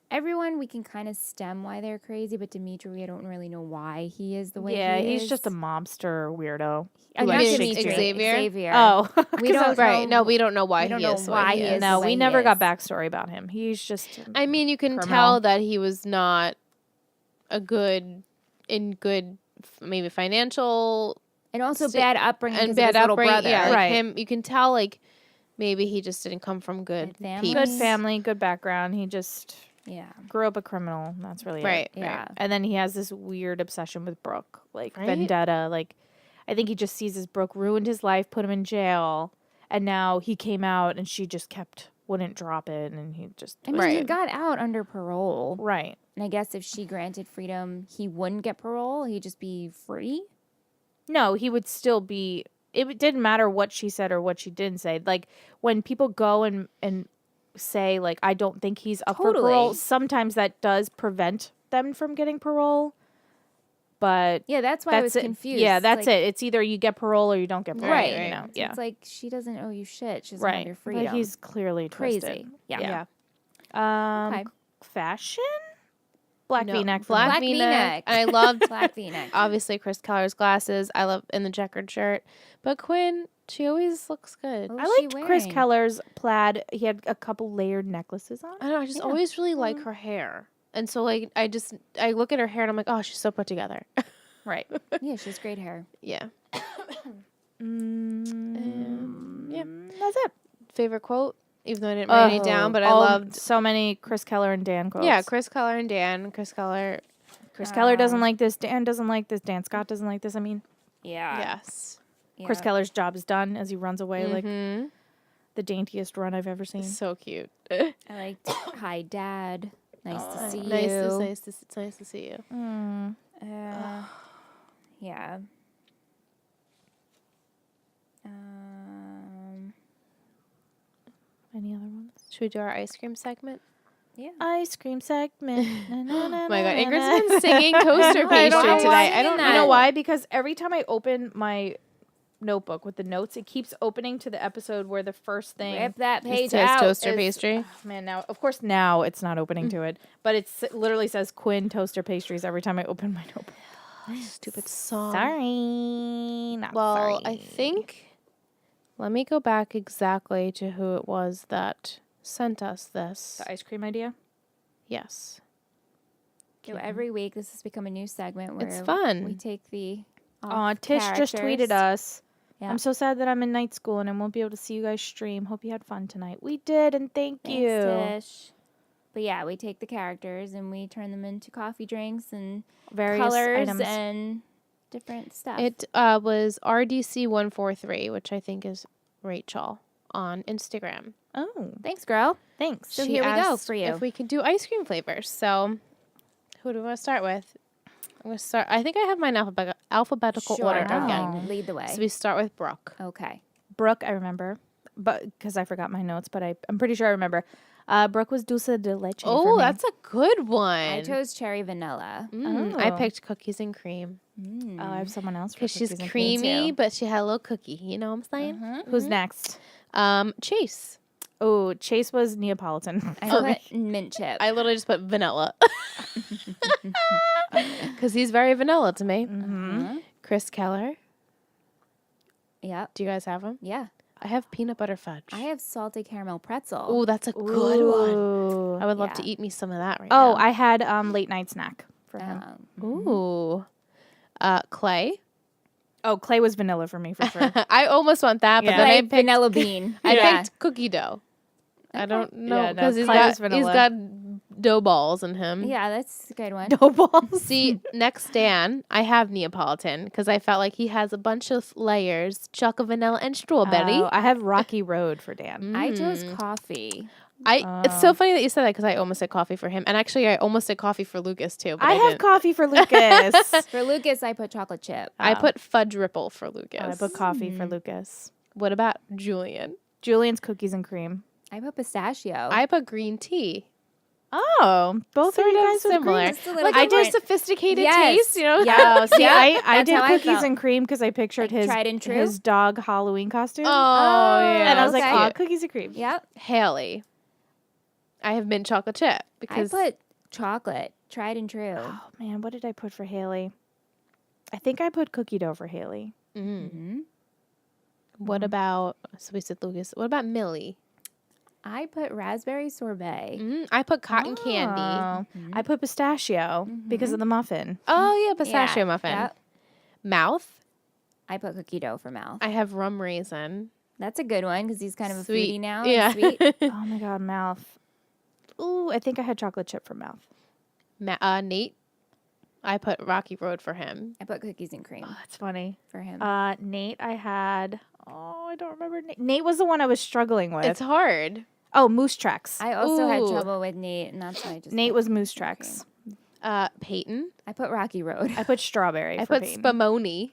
Everyone, we can kind of stem why they're crazy, but Dimitri, I don't really know why he is the way Yeah, he is. he's just a mobster weirdo. Not likes Dimitri, Xavier? Xavier. Oh. we don't Right. know. No, we don't know why we don't he know is. the why way he he is. is. No, the way we he never got is. backstory about him. He's just. I mean, you can Criminal. tell that he was not maybe financial And also Sti- bad upbringing and because bad of his little upbringing. brother. Yeah, like Right. him. You can tell like maybe he just didn't come from good Good family. Good peeps. family, good background. He just Yeah. grew up a criminal. That's really Right. it. Yeah. And then he has this weird obsession with Brooke, like Right? vendetta. Like, I think he just sees as Brooke ruined his life, put him in jail, and now he came out and she just wouldn't drop it, and he just I mean, he Right. got out under parole. right. And I guess if she granted freedom, he wouldn't get parole. He'd just be free. No, he would still be it didn't matter what she said or what she didn't say. Like when people go and say like, I don't think he's up for parole, Totally. sometimes that does prevent them from getting parole. But Yeah, that's why I was it. confused. Yeah, It's that's like, it. It's either you get parole or you don't get parole. Right. You know. So Yeah. it's like she doesn't owe you shit. She doesn't have your Right. freedom. But he's clearly crazy. twisted. Yeah. Okay. Okay. Fashion. Black No, V-neck. For black me. V-neck. And I loved Black V-neck. obviously Chris Keller's glasses. I love in the checkered shirt. But Quinn, she always looks good. What I was she liked Chris wearing? Keller's plaid. He had a couple layered necklaces on. I don't know. I just always really like her hair. And so like I look at her hair and I'm like, oh, she's so put together. Right. Yeah, she has great hair. Yeah. Yeah. That's it. Favorite quote? Even though I didn't write it down, but I loved. so many Chris Keller and Dan quotes. Yeah, Chris Keller and Dan. Chris Keller. Chris Keller doesn't like this. Dan doesn't like this. Dan Scott doesn't like this. I mean, Yeah. Yes. Chris Keller's job is done as he runs away like Mm-hmm. the daintiest run I've ever seen. So cute. I liked Hi Dad. Nice to see you. It's nice to see you. Yeah. Any other ones? Should we do our ice cream segment? Yeah. Ice cream segment. Oh my god, Ingrid's been singing toaster I don't pastry know today. why. I don't You know. know why? Because every time I open my notebook with the notes, it keeps opening to the episode where the first thing. Rip that It page says out. toaster is- pastry. Oh, man, now of course now it's not opening to it, but it literally says Quinn toaster pastries every time I open my notebook. Stupid song. Sorry, not Well, sorry. I think. Let me go back exactly to who it was that sent us this. the ice cream idea. Yes. So every week, this has become a new segment where It's fun. we take the. Aw, Tish just tweeted us. Yeah. I'm so sad that I'm in night school and I won't be able to see you guys stream. Hope you had fun tonight. We did, and thank you. Thanks, Tish. But yeah, we take the characters and we turn them into coffee drinks and Various colors items. and different stuff. It was RDC143, which I think is Rachel on Instagram. Oh, Thanks, girl. thanks. So She here we go asked for you. if we could do ice cream flavors. So, who do we want to start with? I'm going to start. I think I have mine alphabetical order Go again. ahead. Lead the way. So we start with Brooke. Okay. Brooke, I remember, but because I forgot my notes, but I'm pretty sure I remember. Brooke was dulce de leche. for Oh, me. that's a good one. I chose cherry vanilla. I Oh. picked cookies and cream Oh, I have someone else for because she's cookies and cream, creamy, too. but she had a little cookie. You know what I'm saying? Who's next? Chase. Oh, Chase was Neapolitan. I put mint chip. I literally just put vanilla because he's very vanilla to me. Chris Keller. Yep. Do you guys have him? Yeah. I have peanut butter fudge. I have salted caramel pretzel. Oh, that's a good one. Ooh. I would love to Yeah. eat me some of that right Oh, now. I had late night snack for him. Ooh. Clay. Oh, Clay was vanilla for me for sure. I almost want that, but Yeah. then I Like picked vanilla bean. I Yeah. picked cookie dough. I don't know Yeah, no, because Clay was he's vanilla. got dough balls in him. Yeah, that's a good one. No balls. See, next Dan, I have Neapolitan because I felt like he has a bunch of layers: chocolate, vanilla, and strawberry. Oh, I have Rocky Road for Dan. I chose coffee. It's so funny that you said that because I almost said coffee for him, and actually I almost did coffee for Lucas too. But I I, have didn't. coffee for Lucas. For Lucas, I put chocolate chip. I put fudge ripple for Lucas. I put coffee for Lucas. What about Julian? Julian's cookies and cream. I put pistachio. I put green tea. Oh, both Sort of you of guys with similar. green. Just a little Like I do different. sophisticated Yes. taste, you know. Yeah. Oh, see, Yeah, I that's did how I cookies felt. and cream because I pictured Like his tried and true? his dog Halloween costume. Oh, yeah. and I was like, okay. oh, cookies and cream. Yep. Haley. I have mint chocolate chip I because put chocolate. Tried and true. Oh man, what did I put for Haley? I think I put cookie dough for Haley. What about so we said Lucas? What about Millie? I put raspberry sorbet. I put cotton candy. Oh, I put pistachio because of the muffin. Oh yeah, pistachio Yeah, muffin. yep. Mouth. I put cookie dough for mouth. I have rum raisin. That's a good one because he's kind of a Sweet. foodie now. Yeah. And sweet. Oh my god, mouth. Ooh, I think I had chocolate chip for mouth. Nate. I put Rocky Road for him. I put cookies and cream Oh, that's funny. for him. Nate, I had. Oh, I don't remember. Nate was the one I was struggling with. It's hard. Oh, Moose Tracks. I also had Ooh. trouble with Nate, and that's why I just Nate put was Moose cookies and Tracks. Peyton. I put Rocky Road. I put strawberry. I for put Peyton. Spumoni.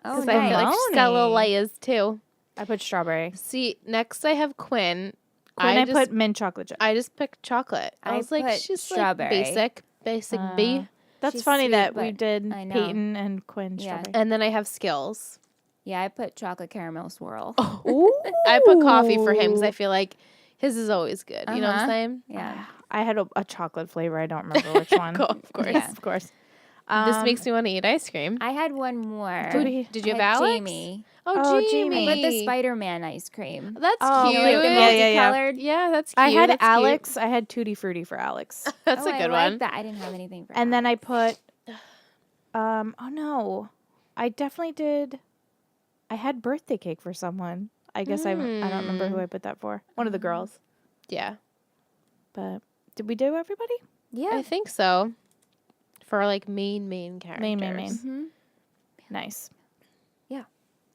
Oh, Because I feel like she's got little Maloney. layers too. I put strawberry. See, next I have Quinn. Quinn, I just, put mint chocolate chip. I just picked chocolate. I I was like, put she's strawberry. like basic B. That's She's funny sweet, that we but did I know. Peyton and Quinn Yeah. strawberry. And then I have skills. Yeah, I put chocolate caramel swirl. Ooh. I put coffee for him because I feel like his is always good. You know what I'm Uh-huh. saying? Yeah. I had a chocolate flavor. I don't remember which one. Cool, of course. Yeah. Of course. This makes me want to eat ice cream. I had one more. Who did Did you I have had Alex? Jamie. Oh, Jamie. I put the Spider-Man ice cream. That's Oh, cute. like the Yeah, yeah. multicolored. Yeah, that's cute. I had That's cute. Alex. I had Tutti Frutti for Alex. That's Oh, a good I one. like that. I didn't have anything for And then I Alex. put, oh no, I definitely did. I had birthday cake for someone. I guess I don't remember who I put that for. One of the girls. Yeah, But did we do everybody? Yeah. I think so. For like main characters. Main. Mm-hmm. Nice. Yeah.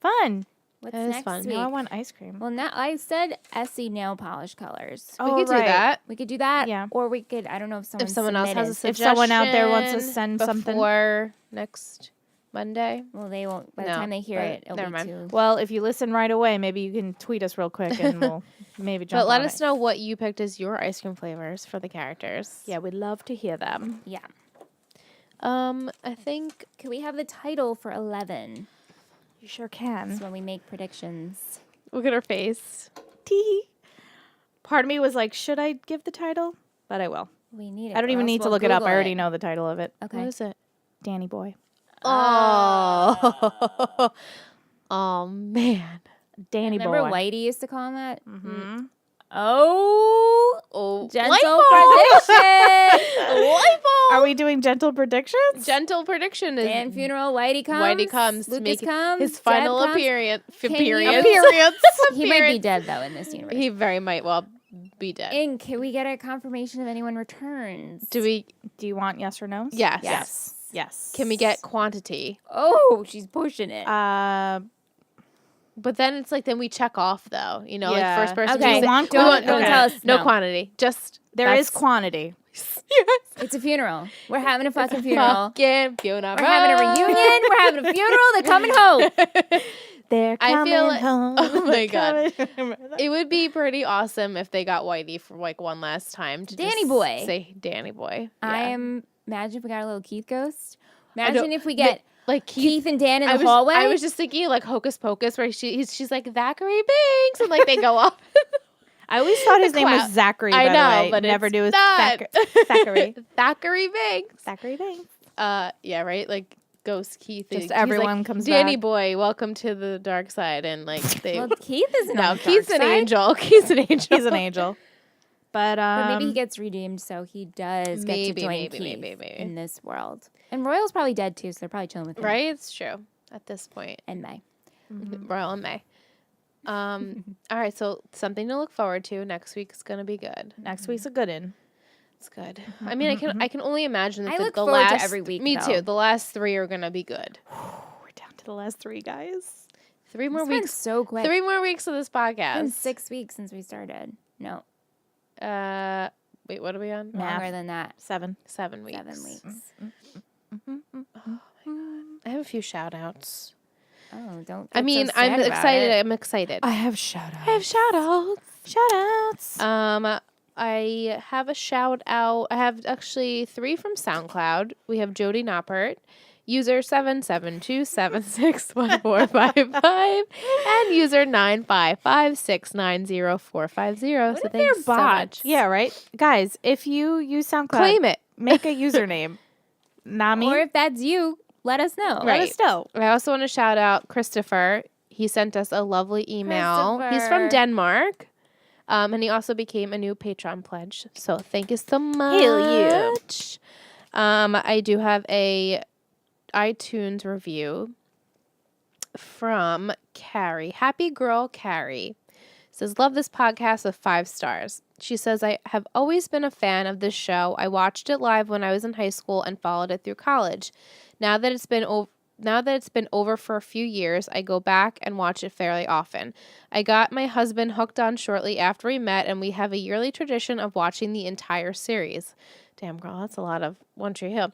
Fun. What's That is next fun. week? Now I want ice cream. Well, now I said Essie nail polish colors. Oh, we could right. do that. We could do that. Yeah. Or we could, I don't know if someone If someone else has a submitted. suggestion. If someone out there wants to send something. before next Monday. Well, they won't. By the No, time they hear but it, it'll never be mind. too. Well, if you listen right away, maybe you can tweet us real quick and we'll maybe jump But let on us it. know what you picked as your ice cream flavors for the characters. Yeah, we'd love to hear them. Yeah. I think Could we have the title for 11? You sure can. That's when we make predictions. look at her face. Tee. Part of me was like, should I give the title? But I will. We need it. I don't or even else need to we'll look it up. Google I already know the title of it. Okay. What is it? Danny Boy. Oh. Oh man. Danny Remember Boy. Whitey used to call him that? Mm-hmm. Oh, Oh. gentle prediction. Light bulb. Are we doing gentle predictions? Gentle prediction is Dan funeral. Whitey comes. Whitey comes to Lucas make comes. his Jeb final comes. appearance. Can Appearance. you- Appearance. He might be dead though in this universe. He very might well be dead. And can we get a confirmation if anyone returns? Do we? Do you want yes or no? Yes. Yes. Can we get quantity? Oh, she's pushing it. But then it's like then we check off though. You know, Yeah. like first person. Okay. to say- Want we want- don't okay. tell us. No No. quantity. Just There is quantity. yes. It's a funeral. We're having a fucking funeral. Fucking funeral. We're having a reunion. We're having a funeral. They're coming home. They're I coming feel like- home. oh my God. God. It would be pretty awesome if they got Whitey for like one last time to Danny just boy. say Danny boy. Imagine if we got a little Keith ghost. I don't- Imagine if we get like Keith and Dan in the I was, hallway. I was just thinking like Hocus Pocus where she's like Zachary Banks and like they go off. I always thought his The name was clown. Zachary. I by know, the way. but never it's do with not. Zachary. Zachary Banks. Zachary Banks. Yeah, right. Like Ghost Keith. Just He's everyone like, comes Danny back. boy, welcome to the dark side, and like they. well, Keith isn't no, on the Keith's dark an side, angel. Keith's an angel. He's an angel. But But maybe he gets redeemed, so he does get to join Keith maybe. in this world. And Royal's probably dead too, so they're probably chilling with him. Right, it's true. At this point, And May. Royal and May. All right, so something to look forward to. Next week's gonna be good. next week's a good one. It's good. I mean, I can only imagine that I look the forward to last every week, Me though. too. The last 3 are gonna be good. We're down to the last 3 guys. 3 more It's been weeks. so quick. 3 more weeks of this It's been podcast. 6 weeks since we started. No, Wait, what are we on? Math. longer than that. 7. 7 weeks. 7 weeks. I have a few shout outs. Oh, don't. I get mean, so I'm sad about excited. it. I'm excited. I have shout outs. I have shout outs. shout outs. I have a shout out. I have actually 3 from SoundCloud. We have Jody Noppert, user 772761455, and user 955690450. So if they're thanks so bots? much. Yeah, right? Guys, if you use SoundCloud, Claim it. make a username. Not me. Or if that's you, let us know. Let Right. us know. I also want to shout out Christopher. He sent us a lovely email. He's from Christopher. Denmark. And he also became a new Patreon pledge. So thank you so much. Hell yeah. I do have a iTunes review from Carrie. Happy girl Carrie. Says, love this podcast with 5 stars. She says, I have always been a fan of this show. I watched it live when I was in high school and followed it through college. Now that it's been over for a few years, I go back and watch it fairly often. I got my husband hooked on shortly after we met, and we have a yearly tradition of watching the entire series. Damn, girl, that's a lot of One Tree Hill.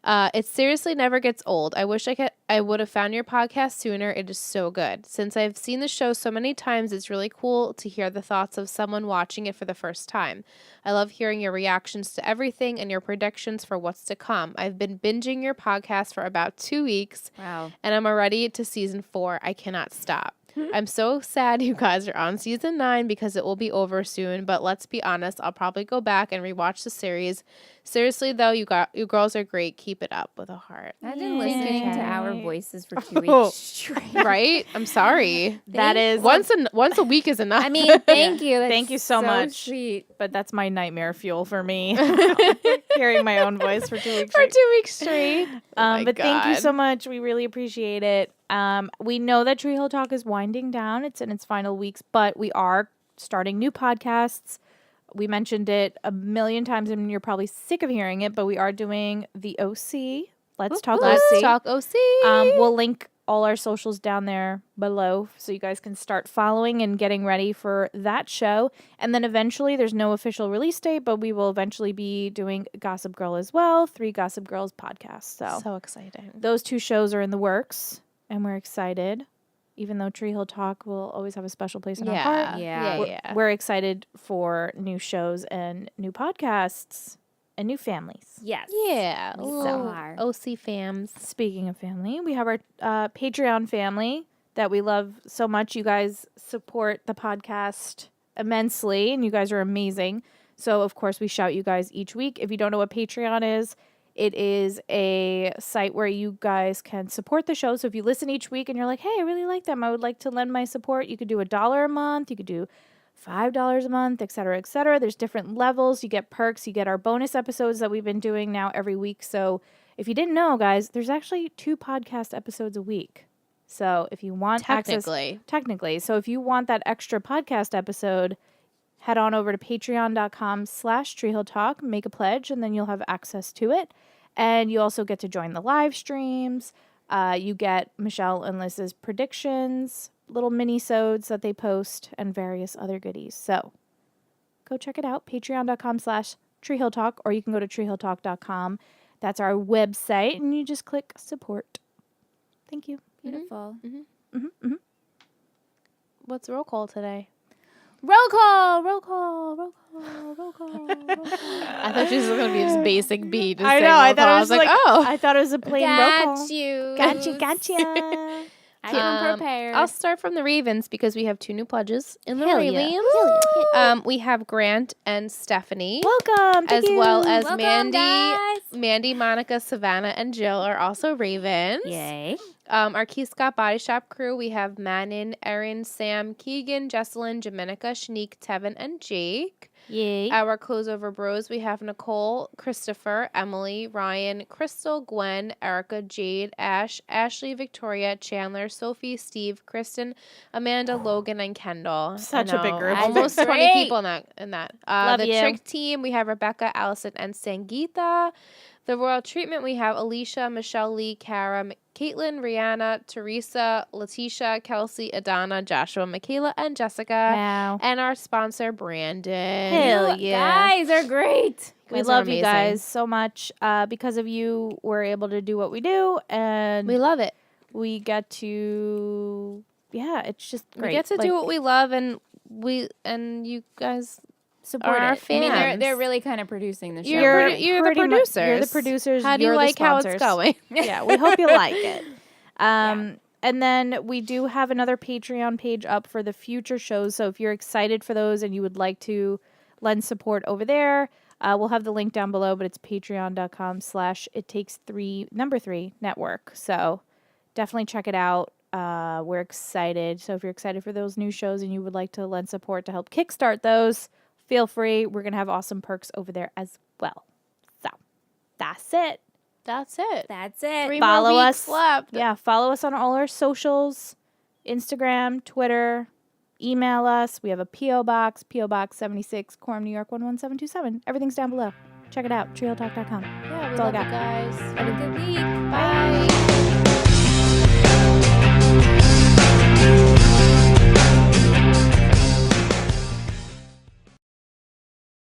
It seriously never gets old. I wish I would have found your podcast sooner. It is so good. Since I've seen the show so many times, it's really cool to hear the thoughts of someone watching it for the first time. I love hearing your reactions to everything and your predictions for what's to come. I've been binging your podcast for about 2 weeks. Wow. And I'm already to season 4. I cannot stop. I'm so sad you guys are on season 9 because it will be over soon. But let's be honest, I'll probably go back and rewatch the series. Seriously, though, you girls are great. Keep it up with a heart. Imagine listening to our voices for 2 Oh. weeks straight. Right? I'm sorry. That is Once a week is enough. I mean, thank you. That's Thank you so much. Sweet. but that's my nightmare fuel for me. Hearing my own voice for 2 weeks. for straight. 2 weeks straight. But thank you God. so much. We really appreciate it. We know that Tree Hill Talk is winding down. It's in its final weeks, but we are starting new podcasts. We mentioned it a million times, and you're probably sick of hearing it, but we are doing the OC. Let's Talk Let's OC. talk OC. We'll link all our socials down there below so you guys can start following and getting ready for that show. And then eventually, there's no official release date, but we will eventually be doing Gossip Girl as well, 3 Gossip Girls podcasts. So exciting. Those 2 shows are in the works, and we're excited. Even though Tree Hill Talk will always have a special place in our heart, Yeah. we're excited for new shows and new podcasts and new families. Yes. Yeah. We little so are. OC fams. Speaking of family, we have our Patreon family that we love so much. You guys support the podcast immensely, and you guys are amazing. So, of course, we shout you guys each week. If you don't know what Patreon is, it is a site where you guys can support the show. So if you listen each week and you're like, hey, I really like them, I would like to lend my support, you could do $1 a month, you could do $5 a month, et cetera, et cetera. There's different levels. You get perks. You get our bonus episodes that we've been doing now every week. So if you didn't know, guys, there's actually 2 podcast episodes a week. So if you want technically. So if you want that extra podcast episode, head on over to patreon.com/treehilltalk, make a pledge, and then you'll have access to it. And you also get to join the live streams. You get Michelle and Liz's predictions, little mini-sodes that they post, and various other goodies. So go check it out, patreon.com/treehilltalk, or you can go to treehilltalk.com. That's our website, and you just click support. Thank you. Beautiful. What's roll call today? Roll call. Roll call. Roll call. Roll call. Roll call. I thought she was going to be just basic beat. I know. I thought it was like, oh. I thought it was a plain roll call. Got you. Gotcha. I am prepared. I'll start from the Ravens because we have 2 new pledges in the Hell yeah. Ravens. We have Grant and Stephanie. Welcome. As well as Welcome, guys. Mandy, Monica, Savannah, and Jill are also Ravens. Yay. Our Key Scott Body Shop crew, we have Manon, Erin, Sam, Keegan, Jesselyn, Jamenica, Shanique, Tevin, and Jake. Yay. Our Closeover Bros, we have Nicole, Christopher, Emily, Ryan, Crystal, Gwen, Erica, Jade, Ash, Ashley, Victoria, Chandler, Sophie, Steve, Kristen, Amanda, Logan, and Kendall. Such I a big know, group. Almost That's 20 great. people in that. Love the you. Trick team, we have Rebecca, Allison, and Sangeeta. The Royal Treatment, we have Alicia, Michelle Lee, Coram, Caitlin, Rihanna, Teresa, Letitia, Kelsey, Adana, Joshua, Michaela, and Jessica. Wow. And our sponsor, Brandon. Hell You yeah. Guys are great. We guys are love you amazing. guys so much. Because of you, we're able to do what we do, and We love it. we get to, it's just great. We get to Like, do what we love, and you guys support our it. I mean, fans. they're really kind of producing the show. You're the pretty mu- producers. You're the producers. How do you you're the like how it's sponsors. going? Yeah, we hope you like it. And then we do have another Patreon page up for the future shows. So if you're excited for those and you would like to lend support over there, we'll have the link down below, but it's patreon.com/ittakes3 network. So definitely check it out. We're excited. So if you're excited for those new shows and you would like to lend support to help kickstart those, feel free. We're going to have awesome perks over there as well. So that's it. That's it. That's it. 3 Follow more weeks us. left. Yeah, follow us on all our socials, Instagram, Twitter, email us. We have a P.O. Box, P.O. Box 76, Coram, New York 11727. Everything's down below. Check it out, treehilltalk.com. Yeah, we That's all I love you got. guys. Have a good week. Bye.